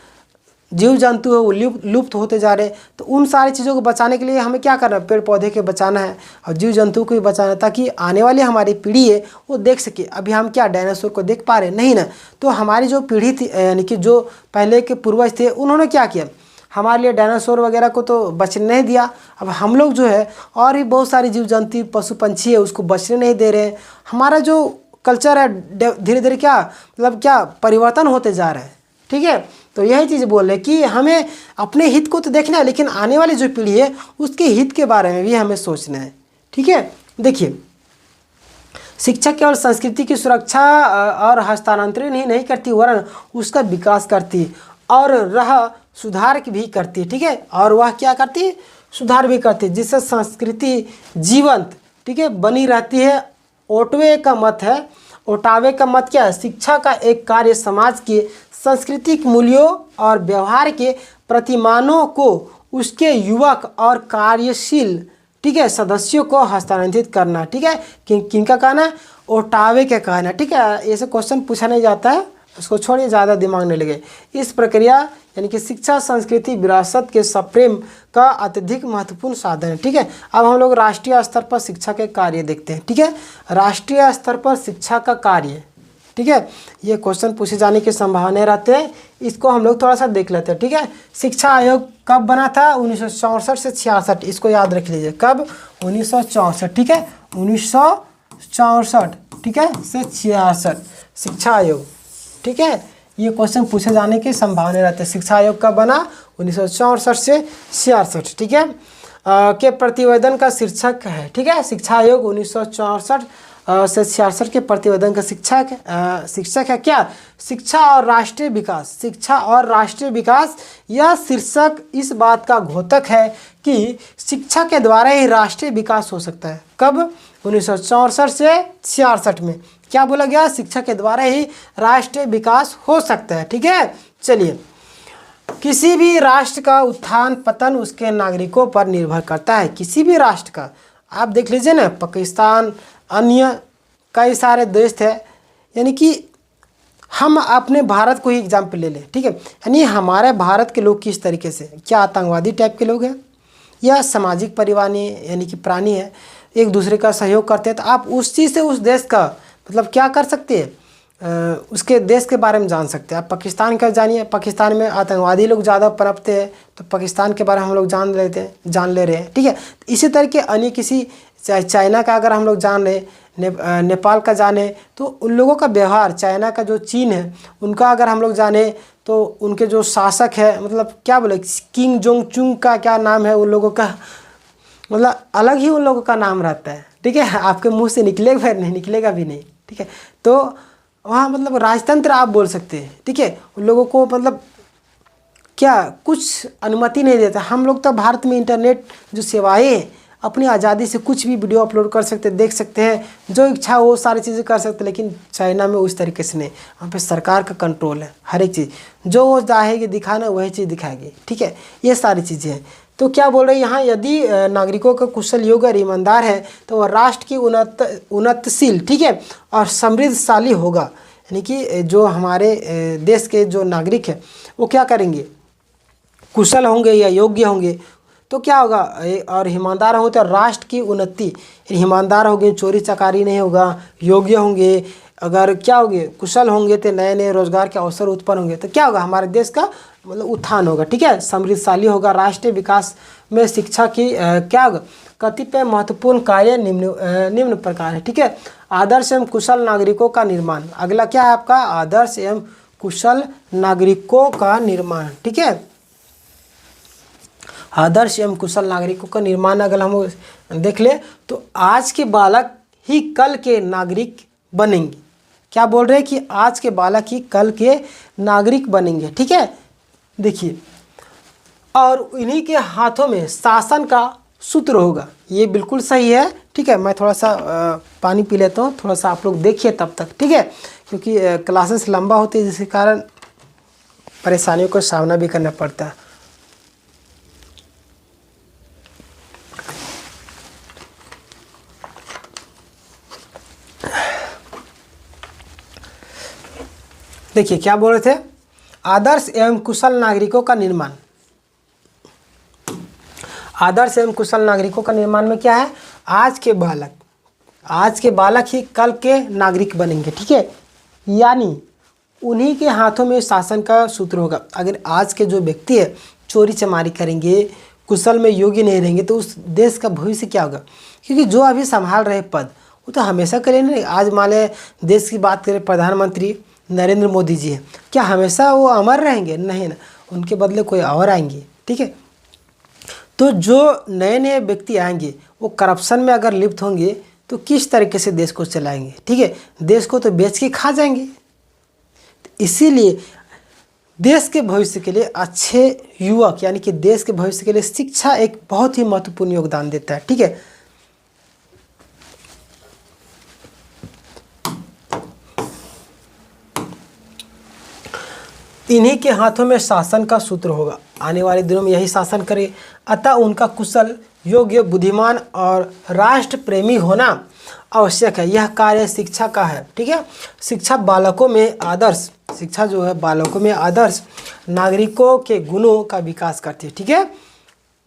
जीव जंतु है वो लुप्त होते जा रहे। तो उन सारी चीज़ों को बचाने के लिए हमें क्या करना है, पेड़ पौधे के बचाना है और जीव जंतु को भी बचाना है, ताकि आने वाली हमारी पीढ़ी है वो देख सके। अभी हम क्या डायनासोर को देख पा रहे नहीं ना, तो हमारी जो पीढ़ी थी यानी कि जो पहले के पूर्वज थे उन्होंने क्या किया, हमारे लिए डायनासोर वगैरह को तो बचने नहीं दिया। अब हम लोग जो है और भी बहुत सारी जीव जंतु पशु पंछी है उसको बचने नहीं दे रहे हैं। हमारा जो कल्चर है धीरे धीरे क्या मतलब क्या परिवर्तन होते जा रहा है। ठीक है, तो यही चीज़ बोल रहे कि हमें अपने हित को तो देखना है, लेकिन आने वाली जो पीढ़ी है उसके हित के बारे में भी हमें सोचना है। ठीक है, देखिए शिक्षा केवल संस्कृति की सुरक्षा और हस्तांतरण ही नहीं करती, वरन उसका विकास करती और रह सुधार भी करती है। ठीक है, और वह क्या करती है, सुधार भी करती है, जिससे संस्कृति जीवंत ठीक है बनी रहती है। ओटावे का मत क्या है, शिक्षा का एक कार्य समाज के सांस्कृतिक मूल्यों और व्यवहार के प्रतिमानों को उसके युवक और कार्यशील ठीक है सदस्यों को हस्तांतरित करना। ठीक है, किनका कहना है, ओटावे का कहना। ठीक है, ऐसे क्वेश्चन पूछा नहीं जाता है, उसको छोड़िए, ज़्यादा दिमाग नहीं लगे। इस प्रक्रिया यानी कि शिक्षा संस्कृति विरासत के सप्रेम का अत्यधिक महत्वपूर्ण साधन है। ठीक है, अब हम लोग राष्ट्रीय स्तर पर शिक्षा के कार्य देखते हैं। ठीक है, राष्ट्रीय स्तर पर शिक्षा का कार्य, ठीक है, ये क्वेश्चन पूछे जाने की संभावना रहते हैं, इसको हम लोग थोड़ा सा देख लेते हैं। ठीक है, शिक्षा आयोग कब बना था, 1964 से 66, इसको याद रख लीजिए, कब, 1964। ठीक है, 1964 ठीक है से 66 शिक्षा आयोग। ठीक है, ये क्वेश्चन पूछे जाने की संभावना रहती है। शिक्षा आयोग कब बना, 1964 से 66। ठीक है, के प्रतिवेदन का शीर्षक है। ठीक है, शिक्षा आयोग 1964 से 66 के प्रतिवेदन का शिक्षक है क्या, शिक्षा और राष्ट्रीय विकास। शिक्षा और राष्ट्रीय विकास यह शीर्षक इस बात का घोतक है कि शिक्षा के द्वारा ही राष्ट्रीय विकास हो सकता है। कब, 1964 से 66 में क्या बोला गया, शिक्षा के द्वारा ही राष्ट्रीय विकास हो सकता है। ठीक है, चलिए, किसी भी राष्ट्र का उत्थान पतन उसके नागरिकों पर निर्भर करता है। किसी भी राष्ट्र का, आप देख लीजिए ना, पाकिस्तान, अन्य कई सारे देश थे, यानी कि हम अपने भारत को ही एग्जाम्पल ले लें। ठीक है, यानी हमारे भारत के लोग किस तरीके से, क्या आतंकवादी टाइप के लोग हैं या सामाजिक परिवानी यानी कि प्राणी है, एक दूसरे का सहयोग करते हैं, तो आप उस चीज़ से उस देश का मतलब क्या कर सकते हैं, उसके देश के बारे में जान सकते हैं। आप पाकिस्तान का जानिए, पाकिस्तान में आतंकवादी लोग ज़्यादा पनपते हैं, तो पाकिस्तान के बारे में हम लोग जान ले रहे हैं। ठीक है, इसी तरह के अन्य किसी चाइना का अगर हम लोग जान लें, नेपाल का जाने, तो उन लोगों का व्यवहार, चाइना का जो चीन है उनका अगर हम लोग जाने, तो उनके जो शासक है, मतलब क्या बोले, किंग जोंग चुंग का क्या नाम है उन लोगों का, मतलब अलग ही उन लोगों का नाम रहता है। ठीक है, आपके मुंह से निकलेगा नहीं, निकलेगा भी नहीं। ठीक है, तो वहाँ मतलब राजतंत्र आप बोल सकते हैं। ठीक है, उन लोगों को मतलब क्या कुछ अनुमति नहीं देता। हम लोग तो भारत में इंटरनेट जो सेवाएं हैं, अपनी आज़ादी से कुछ भी वीडियो अपलोड कर सकते हैं, देख सकते हैं, जो इच्छा वो सारी चीज़ें कर सकते हैं। लेकिन चाइना में उस तरीके से नहीं, वहाँ पे सरकार का कंट्रोल है, हर एक चीज़ जो वो चाहेगी दिखाना वही चीज़ दिखाएगी। ठीक है, ये सारी चीज़ें हैं। तो क्या बोल रहे हैं यहाँ, यदि नागरिकों का कुशल, योग्य और ईमानदार है तो वह राष्ट्र की उन्नतशील ठीक है और समृद्धशाली होगा। यानी कि जो हमारे देश के जो नागरिक हैं वो क्या करेंगे, कुशल होंगे या योग्य होंगे तो क्या होगा, और ईमानदार होंगे तो राष्ट्र की उन्नति, ईमानदार होंगे, चोरी चकारी नहीं होगा, योग्य होंगे, अगर क्या होंगे, कुशल होंगे तो नए नए रोजगार के अवसर उत्पन्न होंगे, तो क्या होगा, हमारे देश का मतलब उत्थान होगा। ठीक है, समृद्धशाली होगा। राष्ट्रीय विकास में शिक्षा की क्या होगा, कतिपय महत्वपूर्ण कार्य निम्न प्रकार है। ठीक है, आदर्श एवं कुशल नागरिकों का निर्माण। अगला क्या है आपका, आदर्श एवं कुशल नागरिकों का निर्माण। ठीक है, आदर्श एवं कुशल नागरिकों का निर्माण अगर हम देख ले तो आज के बालक ही कल के नागरिक बनेंगे। क्या बोल रहे हैं कि आज के बालक ही कल के नागरिक बनेंगे। ठीक है, देखिए, और इन्हीं के हाथों में शासन का सूत्र होगा। ये बिल्कुल सही है। ठीक है, मैं थोड़ा सा पानी पी लेता हूँ, थोड़ा सा आप लोग देखिए तब तक। ठीक है, क्योंकि क्लासेस लंबा होती है जिसके कारण परेशानियों का सामना भी करना पड़ता है। देखिए क्या बोल रहे थे, आदर्श एवं कुशल नागरिकों का निर्माण। आदर्श एवं कुशल नागरिकों का निर्माण में क्या है, आज के बालक ही कल के नागरिक बनेंगे। ठीक है, यानी उन्हीं के हाथों में शासन का सूत्र होगा। अगर आज के जो व्यक्ति है चोरी चमारी करेंगे, कुशल में योग्य नहीं रहेंगे, तो उस देश का भविष्य क्या होगा, क्योंकि जो अभी संभाल रहे पद वो तो हमेशा के लिए नहीं। आज मान लें देश की बात करें, प्रधानमंत्री नरेंद्र मोदी जी हैं, क्या हमेशा वो अमर रहेंगे? नहीं ना, उनके बदले कोई और आएंगे। ठीक है, तो जो नए नए व्यक्ति आएंगे वो करप्शन में अगर लिप्त होंगे तो किस तरीके से देश को चलाएंगे? ठीक है, देश को तो बेच के खा जाएंगे। इसीलिए देश के भविष्य के लिए अच्छे युवक यानी कि देश के भविष्य के लिए शिक्षा एक बहुत ही महत्वपूर्ण योगदान देता है। ठीक है, इन्हीं के हाथों में शासन का सूत्र होगा, आने वाले दिनों में यही शासन करे। अतः उनका कुशल, योग्य, बुद्धिमान और राष्ट्र प्रेमी होना आवश्यक है। यह कार्य शिक्षा का है। ठीक है, शिक्षा बालकों में आदर्श, शिक्षा जो है बालकों में आदर्श नागरिकों के गुणों का विकास करती है। ठीक है,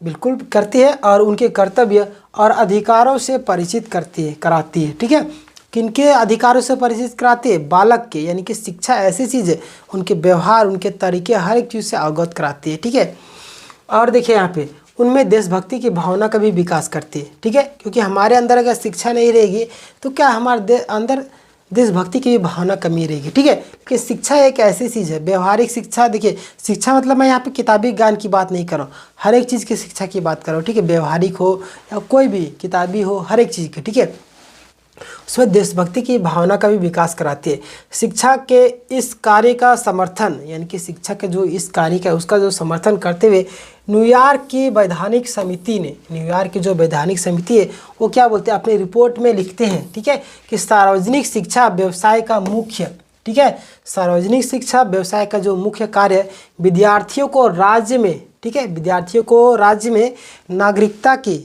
बिल्कुल करती है, और उनके कर्तव्य और अधिकारों से परिचित कराती है। ठीक है, किनके अधिकारों से परिचित कराती है? बालक के, यानी कि शिक्षा ऐसी चीज़ है, उनके व्यवहार, उनके तरीके, हर एक चीज़ से अवगत कराती है। ठीक है, और देखिए यहाँ पे उनमें देशभक्ति की भावना का भी विकास करती है। ठीक है, क्योंकि हमारे अंदर अगर शिक्षा नहीं रहेगी तो क्या हमारे अंदर देशभक्ति की भी भावना कमी रहेगी। ठीक है, कि शिक्षा एक ऐसी चीज़ है, व्यवहारिक शिक्षा। देखिए, शिक्षा मतलब मैं यहाँ पे किताबी ज्ञान की बात नहीं कर रहा हूँ, हर एक चीज़ की शिक्षा की बात कर रहा हूँ। ठीक है, व्यवहारिक हो या कोई भी किताबी हो, हर एक चीज़ की। ठीक है, उसमें देशभक्ति की भावना का भी विकास कराती है। शिक्षा के इस कार्य का समर्थन, यानी कि शिक्षा के जो इस कार्य का उसका जो समर्थन करते हुए न्यूयॉर्क की वैधानिक समिति ने, न्यूयॉर्क की जो वैधानिक समिति है वो क्या बोलते हैं अपनी रिपोर्ट में लिखते हैं। ठीक है, कि सार्वजनिक शिक्षा व्यवसाय का मुख्य, ठीक है, सार्वजनिक शिक्षा व्यवसाय का जो मुख्य कार्य विद्यार्थियों को राज्य में, ठीक है, विद्यार्थियों को राज्य में नागरिकता के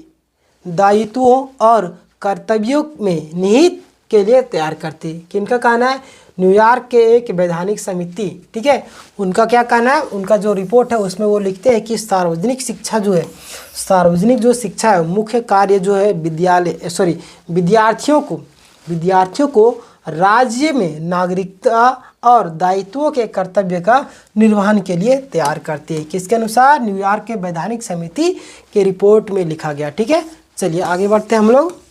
दायित्वों और कर्तव्यों में निहित के लिए तैयार करती है। किनका कहना है? न्यूयॉर्क के एक वैधानिक समिति। ठीक है, उनका क्या कहना है? उनका जो रिपोर्ट है उसमें वो लिखते हैं कि सार्वजनिक शिक्षा जो है, सार्वजनिक जो शिक्षा है मुख्य कार्य जो है विद्यार्थियों को राज्य में नागरिकता और दायित्वों के कर्तव्य का निर्वहन के लिए तैयार करती है। किसके अनुसार? न्यूयॉर्क के वैधानिक समिति के रिपोर्ट में लिखा गया। ठीक है, चलिए आगे बढ़ते हैं हम लोग।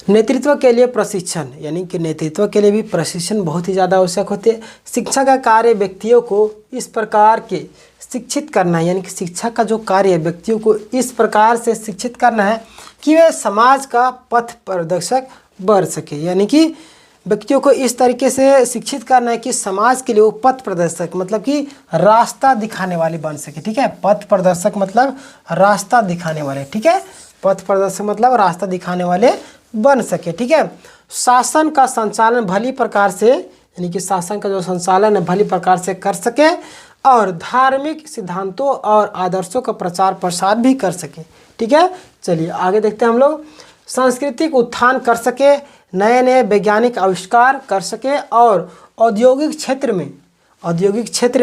नेतृत्व के लिए प्रशिक्षण, यानी कि नेतृत्व के लिए भी प्रशिक्षण बहुत ही ज़्यादा आवश्यक होते हैं। शिक्षा का कार्य व्यक्तियों को इस प्रकार के शिक्षित करना है, यानी कि शिक्षा का जो कार्य है व्यक्तियों को इस प्रकार से शिक्षित करना है कि वे समाज का पथ प्रदर्शक बन सके। यानी कि व्यक्तियों को इस तरीके से शिक्षित करना है कि समाज के लिए वो पथ प्रदर्शक मतलब कि रास्ता दिखाने वाले बन सके। ठीक है, पथ प्रदर्शक मतलब रास्ता दिखाने वाले। ठीक है, पथ प्रदर्शक मतलब रास्ता दिखाने वाले बन सके। ठीक है, शासन का संचालन भली प्रकार से, यानी कि शासन का जो संचालन है भली प्रकार से कर सके और धार्मिक सिद्धांतों और आदर्शों का प्रचार प्रसार भी कर सके। ठीक है, चलिए आगे देखते हैं हम लोग। सांस्कृतिक उत्थान कर सके, नए नए वैज्ञानिक आविष्कार कर सके और औद्योगिक क्षेत्र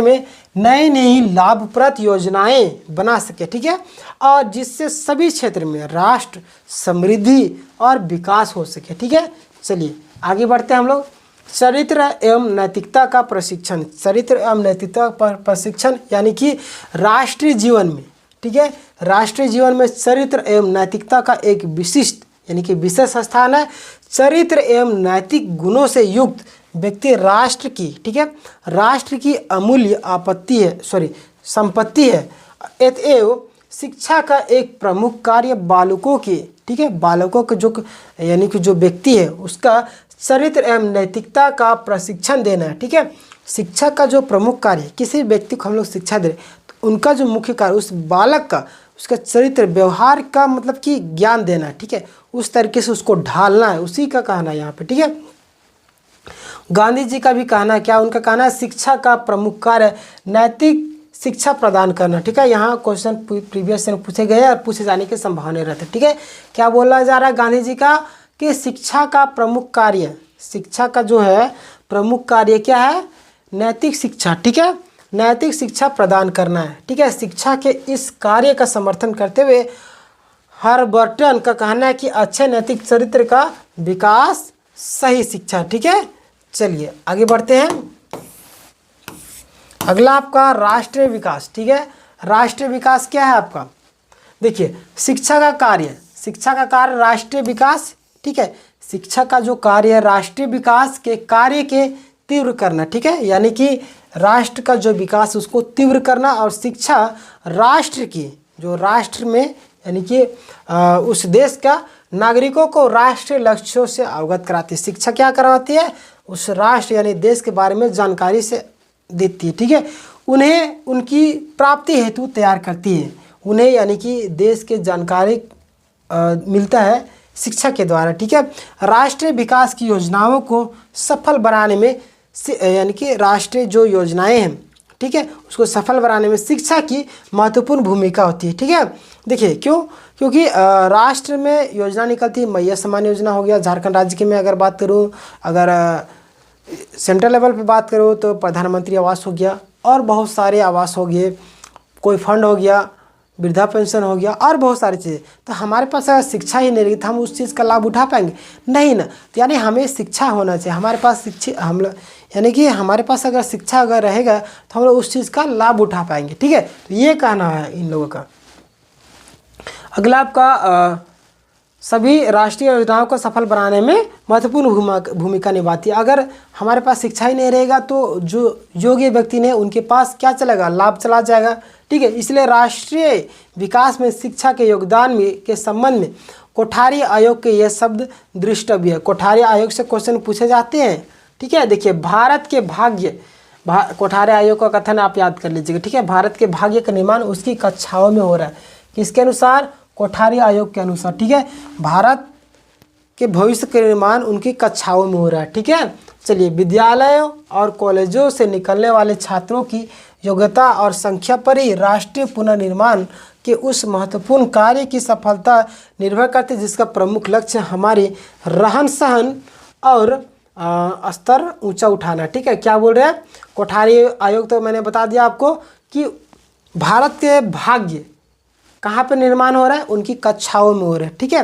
में नई नई लाभप्रद योजनाएं बना सके। ठीक है, और जिससे सभी क्षेत्र में राष्ट्र समृद्धि और विकास हो सके। ठीक है, चलिए आगे बढ़ते हैं हम लोग। चरित्र एवं नैतिकता का प्रशिक्षण, चरित्र एवं नैतिकता पर प्रशिक्षण यानी कि राष्ट्रीय जीवन में, ठीक है, राष्ट्रीय जीवन में चरित्र एवं नैतिकता का एक विशिष्ट यानी कि विशेष स्थान है। चरित्र एवं नैतिक गुणों से युक्त व्यक्ति राष्ट्र की, ठीक है, राष्ट्र की अमूल्य संपत्ति है। एवं शिक्षा का एक प्रमुख कार्य बालकों के, ठीक है, बालकों के जो यानी कि जो व्यक्ति है उसका चरित्र एवं नैतिकता का प्रशिक्षण देना है। ठीक है, शिक्षा का जो प्रमुख कार्य, किसी व्यक्ति को हम लोग शिक्षा दे रहे तो उनका जो मुख्य कार्य उस बालक का उसका चरित्र व्यवहार का मतलब कि ज्ञान देना है। ठीक है, उस तरीके से उसको ढालना है, उसी का कहना है यहाँ पे। ठीक है, गांधी जी का भी कहना है, क्या उनका कहना है? शिक्षा का प्रमुख कार्य नैतिक शिक्षा प्रदान करना। ठीक है, यहाँ क्वेश्चन प्रीवियस से पूछे गए और पूछे जाने की संभावना रहती है। ठीक है, क्या बोला जा रहा है गांधी जी का कि शिक्षा का प्रमुख कार्य, शिक्षा का जो है प्रमुख कार्य क्या है? नैतिक शिक्षा। ठीक है, नैतिक शिक्षा प्रदान करना है। ठीक है, शिक्षा के इस कार्य का समर्थन करते हुए हर्बर्टन का कहना है कि अच्छे नैतिक चरित्र का विकास सही शिक्षा। ठीक है, चलिए आगे बढ़ते हैं। अगला आपका राष्ट्रीय विकास। ठीक है, राष्ट्रीय विकास क्या है आपका? देखिए शिक्षा का कार्य राष्ट्रीय विकास, ठीक है, शिक्षा का जो कार्य है राष्ट्रीय विकास के कार्य के तीव्र करना, ठीक है, यानी कि राष्ट्र का जो विकास उसको तीव्र करना, और शिक्षा राष्ट्र की जो राष्ट्र में यानी कि उस देश का नागरिकों को राष्ट्रीय लक्ष्यों से अवगत कराती है। शिक्षा क्या करवाती है, उस राष्ट्र यानी देश के बारे में जानकारी से देती है, ठीक है, उन्हें उनकी प्राप्ति हेतु तैयार करती है, उन्हें यानी कि देश के जानकारी मिलता है शिक्षा के द्वारा, ठीक है। राष्ट्रीय विकास की योजनाओं को सफल बनाने में यानी कि राष्ट्रीय जो योजनाएं हैं, ठीक है, उसको सफल बनाने में शिक्षा की महत्वपूर्ण भूमिका होती है, ठीक है। देखिए क्योंकि राष्ट्र में योजना निकलती है, मैया सम्मान योजना हो गया, झारखंड राज्य की मैं अगर बात करूं, अगर सेंट्रल लेवल पे बात करूं तो प्रधानमंत्री आवास हो गया, और बहुत सारे आवास हो गए, कोई फंड हो गया, वृद्धा पेंशन हो गया, और बहुत सारी चीज़ें। तो हमारे पास अगर शिक्षा ही नहीं रहेगी तो हम उस चीज़ का लाभ उठा पाएंगे नहीं ना। तो यानी हमें शिक्षा होना चाहिए, हमारे पास शिक्षित हम यानी कि हमारे पास अगर शिक्षा अगर रहेगा तो हम लोग उस चीज़ का लाभ उठा पाएंगे, ठीक है। तो ये कहना है इन लोगों का। अगला आपका सभी राष्ट्रीय योजनाओं को सफल बनाने में महत्वपूर्ण भूमिका निभाती है। अगर हमारे पास शिक्षा ही नहीं रहेगा तो जो योग्य व्यक्ति ने उनके पास क्या चलेगा, लाभ चला जाएगा, ठीक है। इसलिए राष्ट्रीय विकास में शिक्षा के योगदान के संबंध में कोठारी आयोग के ये शब्द दृष्टव्य है। कोठारी आयोग से क्वेश्चन पूछे जाते हैं, ठीक है। देखिए भारत के भाग्य, कोठारी आयोग का कथन आप याद कर लीजिएगा, ठीक है। भारत के भाग्य का निर्माण उसकी कक्षाओं में हो रहा है, किसके अनुसार, कोठारी आयोग के अनुसार, ठीक है। भारत के भविष्य का निर्माण उनकी कक्षाओं में हो रहा है, ठीक है। चलिए विद्यालयों और कॉलेजों से निकलने वाले छात्रों की योग्यता और संख्या पर ही राष्ट्रीय पुनर्निर्माण के उस महत्वपूर्ण कार्य की सफलता निर्भर करती है जिसका प्रमुख लक्ष्य हमारी रहन सहन और स्तर ऊंचा उठाना, ठीक है। क्या बोल रहे हैं, कोठारी आयोग तो मैंने बता दिया आपको कि भारत के भाग्य कहाँ पे निर्माण हो रहा है, उनकी कक्षाओं में हो रहा है, ठीक है।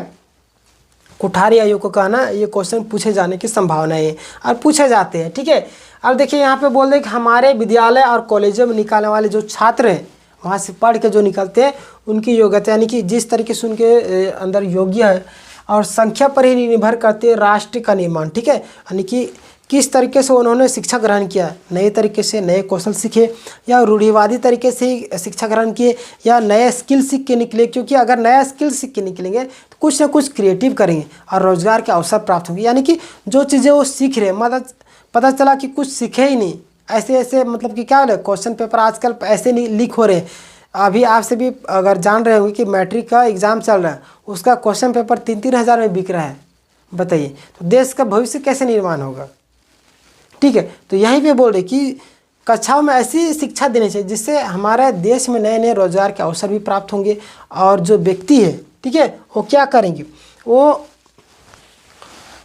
कोठारी आयोग को कहना ये क्वेश्चन पूछे जाने की संभावना है और पूछे जाते हैं, ठीक है। अब देखिए यहाँ पे बोल रहे कि हमारे विद्यालय और कॉलेजों में निकालने वाले जो छात्र हैं वहाँ से पढ़ के जो निकलते हैं उनकी योग्यता यानी कि जिस तरीके से उनके अंदर योग्य है और संख्या पर ही निर्भर करते हैं राष्ट्र का निर्माण, ठीक है। यानी कि किस तरीके से उन्होंने शिक्षा ग्रहण किया, नए तरीके से नए कौशल सीखे या रूढ़िवादी तरीके से ही शिक्षा ग्रहण किए या नए स्किल सीख के निकले, क्योंकि अगर नया स्किल सीख के निकलेंगे तो कुछ ना कुछ क्रिएटिव करेंगे और रोजगार के अवसर प्राप्त होंगे। यानी कि जो चीज़ें वो सीख रहे मतलब पता चला कि कुछ सीखे ही नहीं, ऐसे मतलब कि क्या हो रहा है, क्वेश्चन पेपर आजकल ऐसे नहीं लीक हो रहे हैं। अभी आपसे भी अगर जान रहे होंगे कि मैट्रिक का एग्ज़ाम चल रहा है, उसका क्वेश्चन पेपर 3-3 हज़ार में बिक रहा है, बताइए तो देश का भविष्य कैसे निर्माण होगा, ठीक है। तो यहीं पे बोल रहे कि कक्षाओं में ऐसी शिक्षा देनी चाहिए जिससे हमारे देश में नए नए रोजगार के अवसर भी प्राप्त होंगे और जो व्यक्ति है, ठीक है, वो क्या करेंगे, वो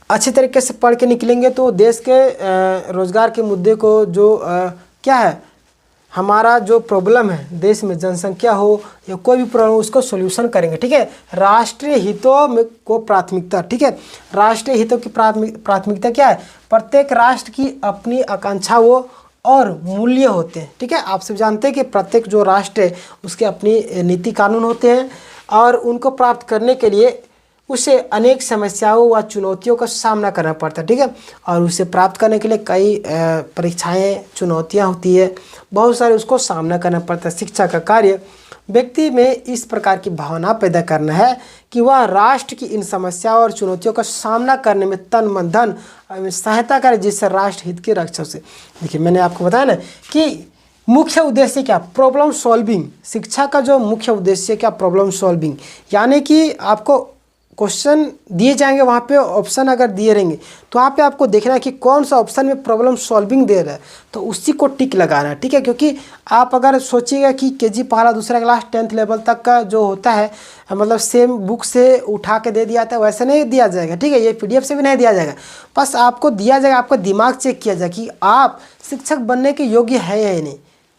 अच्छे तरीके से पढ़ के निकलेंगे तो देश के रोजगार के मुद्दे को जो क्या है हमारा जो प्रॉब्लम है देश में, जनसंख्या हो या कोई भी प्रॉब्लम, उसको सॉल्यूशन करेंगे, ठीक है। राष्ट्रीय हितों में को प्राथमिकता, ठीक है। राष्ट्रीय हितों की प्राथमिकता क्या है, प्रत्येक राष्ट्र की अपनी आकांक्षाओं और मूल्य होते हैं, ठीक है। आप सब जानते हैं कि प्रत्येक जो राष्ट्र है उसके अपनी नीति कानून होते हैं और उनको प्राप्त करने के लिए उसे अनेक समस्याओं व चुनौतियों का सामना करना पड़ता है, ठीक है। और उसे प्राप्त करने के लिए कई परीक्षाएं चुनौतियां होती है, बहुत सारे उसको सामना करना पड़ता है। शिक्षा का कार्य व्यक्ति में इस प्रकार की भावना पैदा करना है कि वह राष्ट्र की इन समस्याओं और चुनौतियों का सामना करने में तन मन धन सहायता करे, जिससे राष्ट्र हित की रक्षा से। देखिए मैंने आपको बताया ना कि मुख्य उद्देश्य क्या, प्रॉब्लम सॉल्विंग। शिक्षा का जो मुख्य उद्देश्य क्या, प्रॉब्लम सॉल्विंग, यानी कि आपको क्वेश्चन दिए जाएंगे, वहाँ पे ऑप्शन अगर दिए रहेंगे तो वहाँ पे आपको देखना है कि कौन सा ऑप्शन में प्रॉब्लम सॉल्विंग दे रहा है, तो उसी को टिक लगाना है, ठीक है। क्योंकि आप अगर सोचिएगा कि केजी पहला दूसरा क्लास 10th लेवल तक का जो होता है मतलब सेम बुक से उठा के दे दिया था, वैसे नहीं दिया जाएगा, ठीक है। ये PDF से भी नहीं दिया जाएगा, बस आपको दिया जाएगा, आपका दिमाग चेक किया जाए कि आप शिक्षक बनने के योग्य है या नहीं,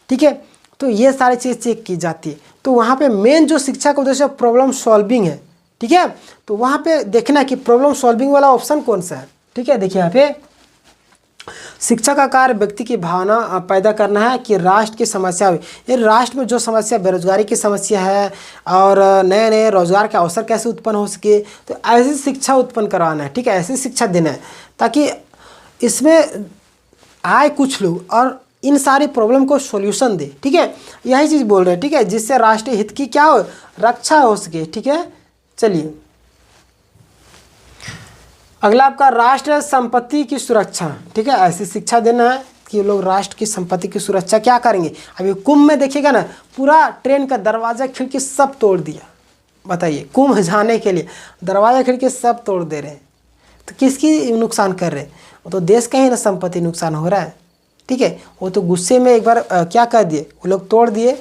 ठीक है। तो ये सारी चीज़ चेक की जाती है। तो वहाँ पर मेन जो शिक्षा का उद्देश्य प्रॉब्लम सॉल्विंग है, ठीक है। तो वहाँ पे देखना कि प्रॉब्लम सॉल्विंग वाला ऑप्शन कौन सा है, ठीक है। देखिए यहाँ पे शिक्षा का कार्य व्यक्ति की भावना पैदा करना है कि राष्ट्र की समस्या, ये राष्ट्र में जो समस्या, बेरोजगारी की समस्या है और नए नए रोजगार के अवसर कैसे उत्पन्न हो सके, तो ऐसी शिक्षा उत्पन्न करवाना है। ठीक है, ऐसी शिक्षा देना है ताकि इसमें आए कुछ लोग और इन सारी प्रॉब्लम को सॉल्यूशन दे। ठीक है, यही चीज़ बोल रहे हैं। ठीक है, जिससे राष्ट्रीय हित की क्या हो, रक्षा हो सके। ठीक है, चलिए अगला आपका राष्ट्र संपत्ति की सुरक्षा। ठीक है, ऐसी शिक्षा देना है कि लोग राष्ट्र की संपत्ति की सुरक्षा क्या करेंगे। अभी कुंभ में देखिएगा ना, पूरा ट्रेन का दरवाजा खिड़की सब तोड़ दिया। बताइए, कुंभ जाने के लिए दरवाजा खिड़की सब तोड़ दे रहे हैं, तो किसकी नुकसान कर रहे हैं? वो तो देश का ही ना संपत्ति नुकसान हो रहा है। ठीक है, वो तो गुस्से में एक बार क्या कर दिए, वो लोग तोड़ दिए,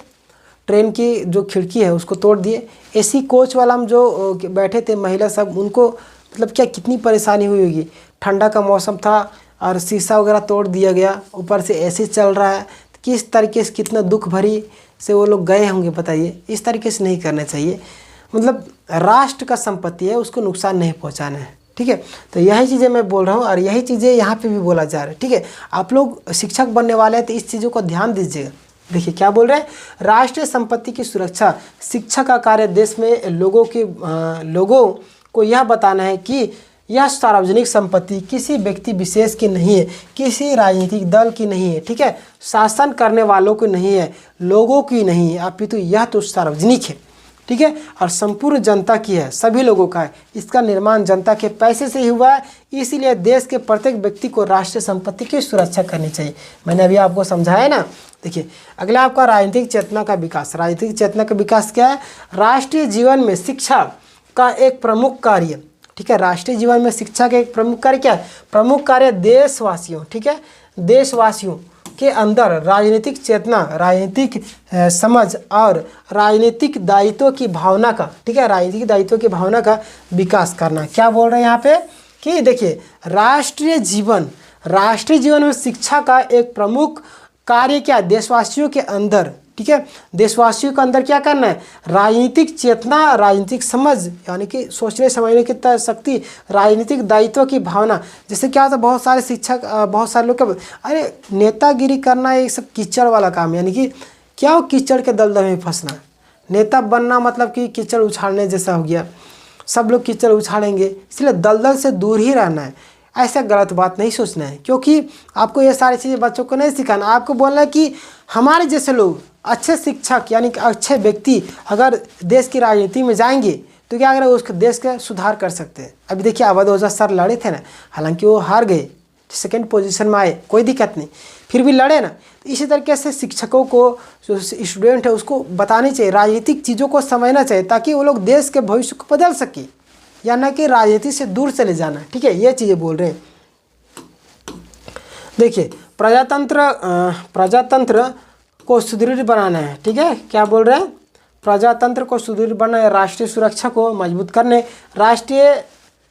ट्रेन की जो खिड़की है उसको तोड़ दिए। एसी कोच वाला में जो बैठे थे महिला सब, उनको मतलब क्या कितनी परेशानी हुई होगी। ठंडा का मौसम था और शीशा वगैरह तोड़ दिया गया, ऊपर से एसी चल रहा है, तो किस तरीके से कितना दुख भरी से वो लोग गए होंगे। बताइए, इस तरीके से नहीं करना चाहिए। मतलब राष्ट्र का संपत्ति है, उसको नुकसान नहीं पहुंचाना है। ठीक है, तो यही चीज़ें मैं बोल रहा हूँ और यही चीज़ें यहाँ पे भी बोला जा रहा है। ठीक है, आप लोग शिक्षक बनने वाले हैं तो इस चीज़ों को ध्यान दीजिएगा। देखिए क्या बोल रहे हैं, राष्ट्रीय संपत्ति की सुरक्षा। शिक्षा का कार्य देश में लोगों को यह बताना है कि यह सार्वजनिक संपत्ति किसी व्यक्ति विशेष की नहीं है, किसी राजनीतिक दल की नहीं है। ठीक है, शासन करने वालों की नहीं है, लोगों की नहीं है, अपितु यह तो सार्वजनिक है। ठीक है, और संपूर्ण जनता की है, सभी लोगों का है। इसका निर्माण जनता के पैसे से ही हुआ है, इसीलिए देश के प्रत्येक व्यक्ति को राष्ट्रीय संपत्ति की सुरक्षा करनी चाहिए। मैंने अभी आपको समझाया ना। देखिए अगला आपका राजनीतिक चेतना का विकास। राजनीतिक चेतना का विकास क्या है? राष्ट्रीय जीवन में शिक्षा का एक प्रमुख कार्य। ठीक है, राष्ट्रीय जीवन में शिक्षा का एक प्रमुख कार्य क्या है? प्रमुख कार्य देशवासियों, ठीक है, देशवासियों के अंदर राजनीतिक चेतना, राजनीतिक समझ और राजनीतिक दायित्व की भावना का, ठीक है, राजनीतिक दायित्व की भावना का विकास करना। क्या बोल रहे हैं यहाँ पे कि देखिए राष्ट्रीय जीवन में शिक्षा का एक प्रमुख कार्य क्या? देशवासियों के अंदर, ठीक है, देशवासियों के अंदर क्या करना है? राजनीतिक चेतना, राजनीतिक समझ, यानी कि सोचने समझने की शक्ति, राजनीतिक दायित्व की भावना। जैसे क्या होता है, बहुत सारे शिक्षक, बहुत सारे लोग अरे नेतागिरी करना ये सब कीचड़ वाला काम, यानी कि क्या हो, कीचड़ के दलदल में फंसना। नेता बनना मतलब कि कीचड़ उछालने जैसा हो गया, सब लोग कीचड़ उछालेंगे, इसलिए दलदल से दूर ही रहना है। ऐसा गलत बात नहीं सोचना है, क्योंकि आपको ये सारी चीज़ें बच्चों को नहीं सिखाना। आपको बोलना है कि हमारे जैसे लोग, अच्छे शिक्षक यानी कि अच्छे व्यक्ति अगर देश की राजनीति में जाएंगे तो क्या करें, उसके देश का सुधार कर सकते हैं। अभी देखिए अवध ओझा सर लड़े थे ना, हालांकि वो हार गए, सेकंड पोजीशन में आए, कोई दिक्कत नहीं, फिर भी लड़े ना। तो इसी तरीके से शिक्षकों को, जो स्टूडेंट है उसको बतानी चाहिए, राजनीतिक चीज़ों को समझना चाहिए, ताकि वो लोग देश के भविष्य को बदल सके, या ना कि राजनीति से दूर चले जाना। ठीक है, ये चीज़ें बोल रहे हैं। देखिए प्रजातंत्र को सुदृढ़ बनाना है। ठीक है, क्या बोल रहे हैं? प्रजातंत्र को सुदृढ़ बनाना, राष्ट्रीय सुरक्षा को मजबूत करने, राष्ट्रीय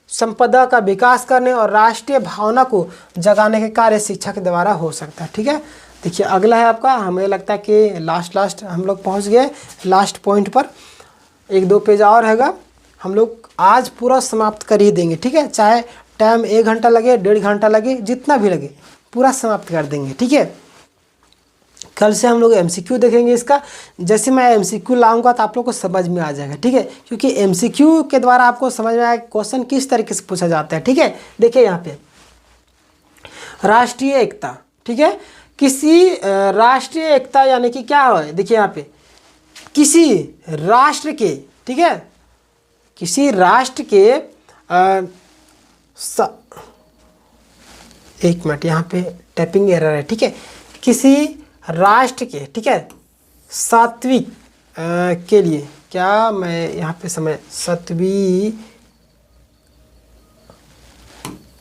संपदा का विकास करने और राष्ट्रीय भावना को जगाने के कार्य शिक्षा के द्वारा हो सकता है। ठीक है, देखिए अगला है आपका, हमें लगता है कि लास्ट हम लोग पहुंच गए लास्ट पॉइंट पर। 1-2 पेज और हैगा, हम लोग आज पूरा समाप्त कर ही देंगे। ठीक है, चाहे टाइम 1 घंटा लगे, 1.5 घंटा लगे, जितना भी लगे पूरा समाप्त कर देंगे। ठीक है, कल से हम लोग MCQ देखेंगे इसका। जैसे मैं MCQ लाऊंगा तो आप लोग को समझ में आ जाएगा। ठीक है, क्योंकि MCQ के द्वारा आपको समझ में आएगा क्वेश्चन किस तरीके से पूछा जाता है। ठीक है, देखिए यहाँ पे राष्ट्रीय एकता। ठीक है, किसी राष्ट्रीय एकता यानी कि क्या है, देखिए यहाँ पे किसी राष्ट्र के, ठीक है, किसी राष्ट्र के 1 मिनट, यहाँ पे टाइपिंग एरर है। ठीक है, किसी राष्ट्र के, ठीक है, सात्विक के लिए, क्या मैं यहाँ पे समय सत्वी,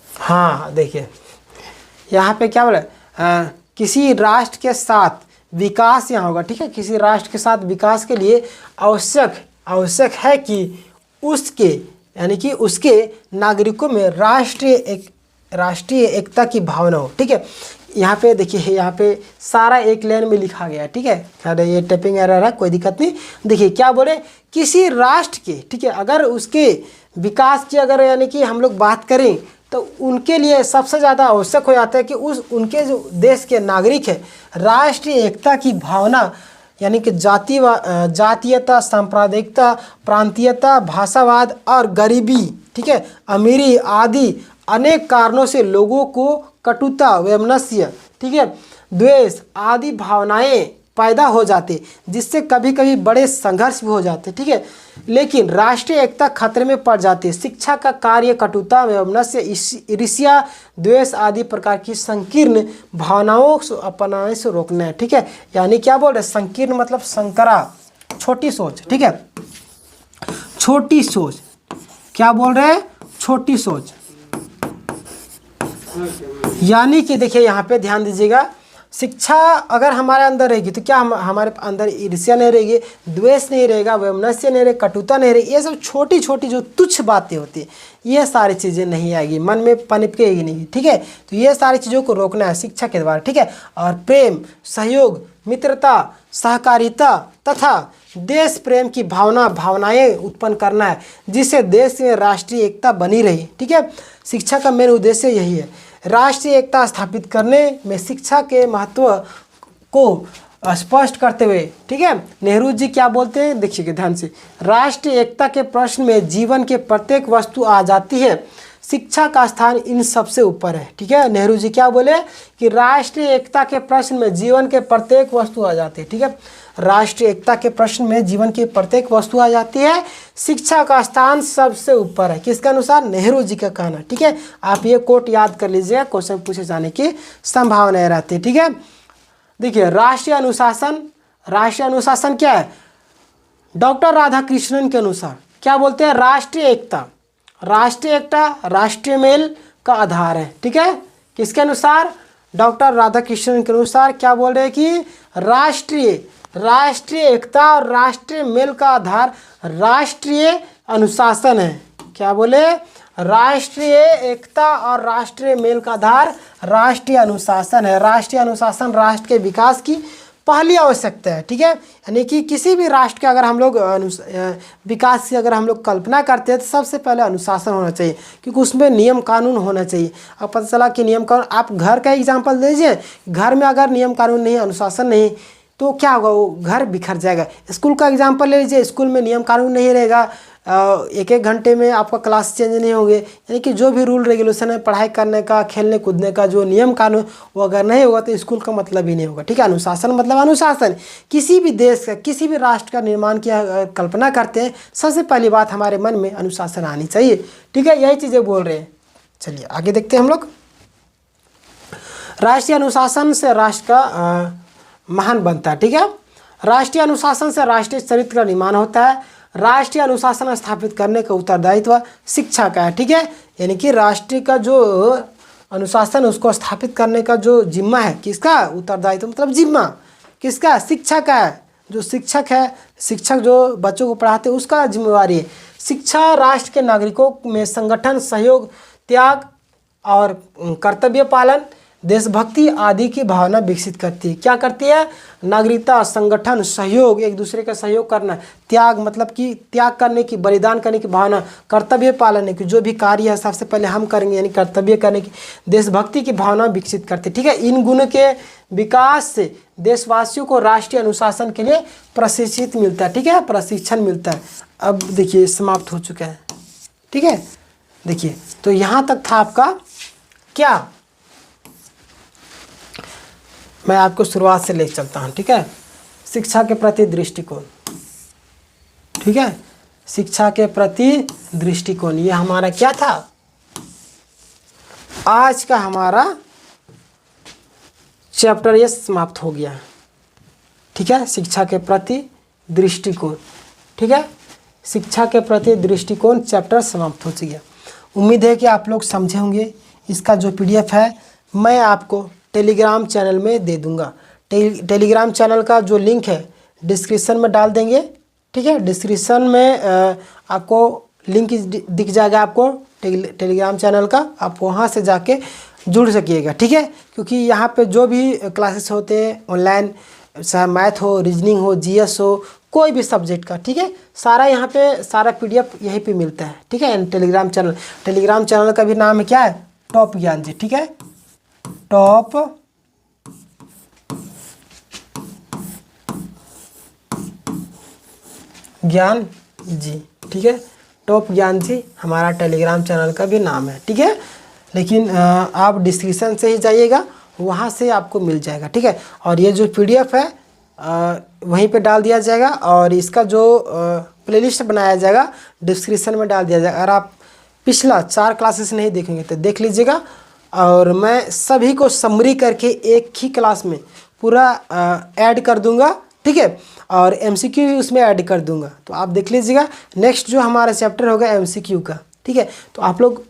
हाँ देखिए यहाँ पे क्या बोला, किसी राष्ट्र के साथ विकास यहाँ होगा। ठीक है, किसी राष्ट्र के साथ विकास के लिए आवश्यक है कि उसके, यानी कि उसके नागरिकों में राष्ट्रीय एकता की भावना हो। ठीक है, यहाँ पे देखिए, यहाँ पे सारा एक लाइन में लिखा गया है। ठीक है, अरे ये टाइपिंग एरर है, कोई दिक्कत नहीं। देखिए क्या बोले, किसी राष्ट्र के, ठीक है, अगर उसके विकास की अगर यानी कि हम लोग बात करें तो उनके लिए सबसे ज़्यादा आवश्यक हो जाता है कि उनके जो देश के नागरिक है राष्ट्रीय एकता की भावना, यानी कि जातीयता, सांप्रदायिकता, प्रांतीयता, भाषावाद और गरीबी, ठीक है, अमीरी आदि अनेक कारणों से लोगों को कटुता, वैमनस्य, ठीक है, द्वेष आदि भावनाएं पैदा हो जाती, जिससे कभी कभी बड़े संघर्ष भी हो जाते, ठीक है। लेकिन राष्ट्रीय एकता खतरे में पड़ जाती है। शिक्षा का कार्य कटुता, वैमनस्य, ईर्ष्या, द्वेष आदि प्रकार की संकीर्ण भावनाओं को अपनाने से रोकना है, ठीक है। यानी क्या बोल रहे हैं, संकीर्ण मतलब संकरा, छोटी सोच, ठीक है, छोटी सोच, क्या बोल रहे हैं, छोटी सोच। यानी कि देखिए यहाँ पे ध्यान दीजिएगा, शिक्षा अगर हमारे अंदर रहेगी तो क्या हमारे अंदर ईर्ष्या नहीं रहेगी, द्वेष नहीं रहेगा, वैमनस्य नहीं रहेगा, कटुता नहीं रहेगी। ये सब छोटी छोटी जो तुच्छ बातें होती है, ये सारी चीज़ें नहीं आएगी, मन में पनपेगी नहीं, ठीक है। तो ये सारी चीज़ों को रोकना है शिक्षा के द्वारा, ठीक है। और प्रेम, सहयोग, मित्रता, सहकारिता तथा देश प्रेम की भावनाएं उत्पन्न करना है, जिससे देश में राष्ट्रीय एकता बनी रही, ठीक है। शिक्षा का मेन उद्देश्य यही है। राष्ट्रीय एकता स्थापित करने में शिक्षा के महत्व को स्पष्ट करते हुए, ठीक है, नेहरू जी क्या बोलते हैं, देखिए ध्यान से, राष्ट्रीय एकता के प्रश्न में जीवन के प्रत्येक वस्तु आ जाती है, शिक्षा का स्थान इन सबसे ऊपर है, ठीक है। नेहरू जी क्या बोले कि राष्ट्रीय एकता के प्रश्न में जीवन के प्रत्येक वस्तु आ जाती है, ठीक है। राष्ट्रीय एकता के प्रश्न में जीवन की प्रत्येक वस्तु आ जाती है, शिक्षा का स्थान सबसे ऊपर है, किसके अनुसार, नेहरू जी का कहना, ठीक है। आप ये कोट याद कर लीजिए, क्वेश्चन पूछे जाने की संभावना रहती है, ठीक है। देखिए राष्ट्रीय अनुशासन क्या है, डॉक्टर राधाकृष्णन के अनुसार क्या बोलते हैं, राष्ट्रीय एकता राष्ट्रीय मेल का आधार है, ठीक है। किसके अनुसार, डॉक्टर राधाकृष्णन के अनुसार क्या बोल रहे हैं कि राष्ट्रीय एकता और राष्ट्रीय मेल का आधार राष्ट्रीय अनुशासन है। क्या बोले, राष्ट्रीय एकता और राष्ट्रीय मेल का आधार राष्ट्रीय अनुशासन है। राष्ट्रीय अनुशासन राष्ट्र के विकास की पहली आवश्यकता है, ठीक है। यानी कि किसी भी राष्ट्र के अगर हम लोग विकास की अगर हम लोग कल्पना करते हैं तो सबसे पहले अनुशासन होना चाहिए, क्योंकि उसमें नियम कानून होना चाहिए। अब पता चला कि नियम कानून, आप घर का एग्जांपल दीजिए, घर में अगर नियम कानून नहीं, अनुशासन नहीं, तो क्या होगा, वो घर बिखर जाएगा। स्कूल का एग्जांपल ले लीजिए, स्कूल में नियम कानून नहीं रहेगा, एक घंटे में आपका क्लास चेंज नहीं होंगे, यानी कि जो भी रूल रेगुलेशन है पढ़ाई करने का, खेलने कूदने का, जो नियम कानून वो अगर नहीं होगा तो स्कूल का मतलब ही नहीं होगा, ठीक है। अनुशासन मतलब अनुशासन, किसी भी देश का, किसी भी राष्ट्र का निर्माण की कल्पना करते हैं, सबसे पहली बात हमारे मन में अनुशासन आनी चाहिए, ठीक है। यही चीज़ें बोल रहे हैं। चलिए आगे देखते हैं हम लोग। राष्ट्रीय अनुशासन से राष्ट्र का महान बनता है, ठीक है। राष्ट्रीय अनुशासन से राष्ट्रीय चरित्र का निर्माण होता है। राष्ट्रीय अनुशासन स्थापित करने का उत्तरदायित्व शिक्षा का है, ठीक है। यानी कि राष्ट्र का जो अनुशासन उसको स्थापित करने का जो जिम्मा है, किसका, उत्तरदायित्व मतलब जिम्मा किसका, शिक्षा का है। जो शिक्षक है, शिक्षक जो बच्चों को पढ़ाते हैं उसका जिम्मेवारी है। शिक्षा राष्ट्र के नागरिकों में संगठन, सहयोग, त्याग और कर्तव्य पालन, देशभक्ति आदि की भावना विकसित करती है। क्या करती है, नागरिकता, संगठन, सहयोग, एक दूसरे का सहयोग करना, त्याग मतलब कि त्याग करने की, बलिदान करने की भावना, कर्तव्य पालन की, जो भी कार्य है सबसे पहले हम करेंगे यानी कर्तव्य करने की, देशभक्ति की भावना विकसित करती है, ठीक है। इन गुण के विकास से देशवासियों को राष्ट्रीय अनुशासन के लिए प्रशिक्षित मिलता है, ठीक है, प्रशिक्षण मिलता है। अब देखिए समाप्त हो चुका है, ठीक है। देखिए तो यहाँ तक था आपका क्या, मैं आपको शुरुआत से ले चलता हूँ, ठीक है। शिक्षा के प्रति दृष्टिकोण, ठीक है, शिक्षा के प्रति दृष्टिकोण, ये हमारा क्या था, आज का हमारा चैप्टर ये समाप्त हो गया, ठीक है। शिक्षा के प्रति दृष्टिकोण, ठीक है, शिक्षा के प्रति दृष्टिकोण चैप्टर समाप्त हो गया। उम्मीद है कि आप लोग समझे होंगे। इसका जो PDF है मैं आपको टेलीग्राम चैनल में दे दूंगा। टेलीग्राम चैनल का जो लिंक है डिस्क्रिप्शन में डाल देंगे, ठीक है। डिस्क्रिप्शन में आपको लिंक दिख जाएगा आपको टेलीग्राम चैनल का, आप वहाँ से जाके जुड़ सकिएगा, ठीक है। क्योंकि यहाँ पे जो भी क्लासेस होते हैं ऑनलाइन, चाहे मैथ हो, रीजनिंग हो, GS हो, कोई भी सब्जेक्ट का, ठीक है, सारा यहाँ पे सारा PDF यहीं पे मिलता है, ठीक है। टेलीग्राम चैनल का भी नाम है क्या है, टॉप ज्ञान जी, ठीक है, टॉप ज्ञान जी, ठीक है, टॉप ज्ञान जी हमारा टेलीग्राम चैनल का भी नाम है, ठीक है। लेकिन आप डिस्क्रिप्शन से ही जाइएगा, वहाँ से आपको मिल जाएगा, ठीक है। और ये जो PDF है वहीं पे डाल दिया जाएगा, और इसका जो प्लेलिस्ट बनाया जाएगा डिस्क्रिप्शन में डाल दिया जाएगा। अगर आप पिछला 4 क्लासेस नहीं देखेंगे तो देख लीजिएगा, और मैं सभी को समरी करके एक ही क्लास में पूरा ऐड कर दूंगा, ठीक है, और MCQ भी उसमें ऐड कर दूंगा, तो आप देख लीजिएगा। नेक्स्ट जो हमारा चैप्टर होगा MCQ का, ठीक है। तो आप लोग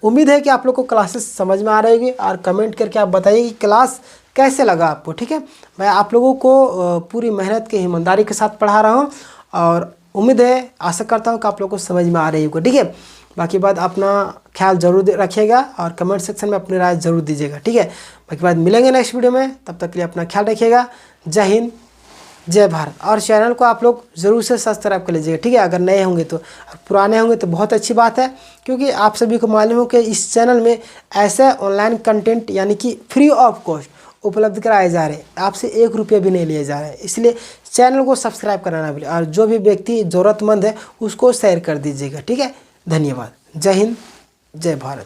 उम्मीद है कि आप लोग को क्लासेस समझ में आ रही होगी, और कमेंट करके आप बताइए कि क्लास कैसे लगा आपको, ठीक है। मैं आप लोगों को पूरी मेहनत के ईमानदारी के साथ पढ़ा रहा हूँ, और उम्मीद है, आशा करता हूँ कि आप लोग को समझ में आ रही होगी, ठीक है। बाकी बात अपना ख्याल जरूर रखिएगा, और कमेंट सेक्शन में अपनी राय जरूर दीजिएगा, ठीक है। बाकी बात मिलेंगे नेक्स्ट वीडियो में, तब तक के लिए अपना ख्याल रखिएगा। जय हिंद, जय भारत। और चैनल को आप लोग ज़रूर से सब्सक्राइब कर लीजिएगा, ठीक है, अगर नए होंगे तो। पुराने होंगे तो बहुत अच्छी बात है, क्योंकि आप सभी को मालूम हो कि इस चैनल में ऐसे ऑनलाइन कंटेंट यानी कि फ्री ऑफ कॉस्ट उपलब्ध कराए जा रहे हैं, आपसे 1 रुपया भी नहीं लिए जा रहे हैं। इसलिए चैनल को सब्सक्राइब कराना भूलिए, और जो भी व्यक्ति ज़रूरतमंद है उसको शेयर कर दीजिएगा, ठीक है। धन्यवाद। जय हिंद, जय भारत।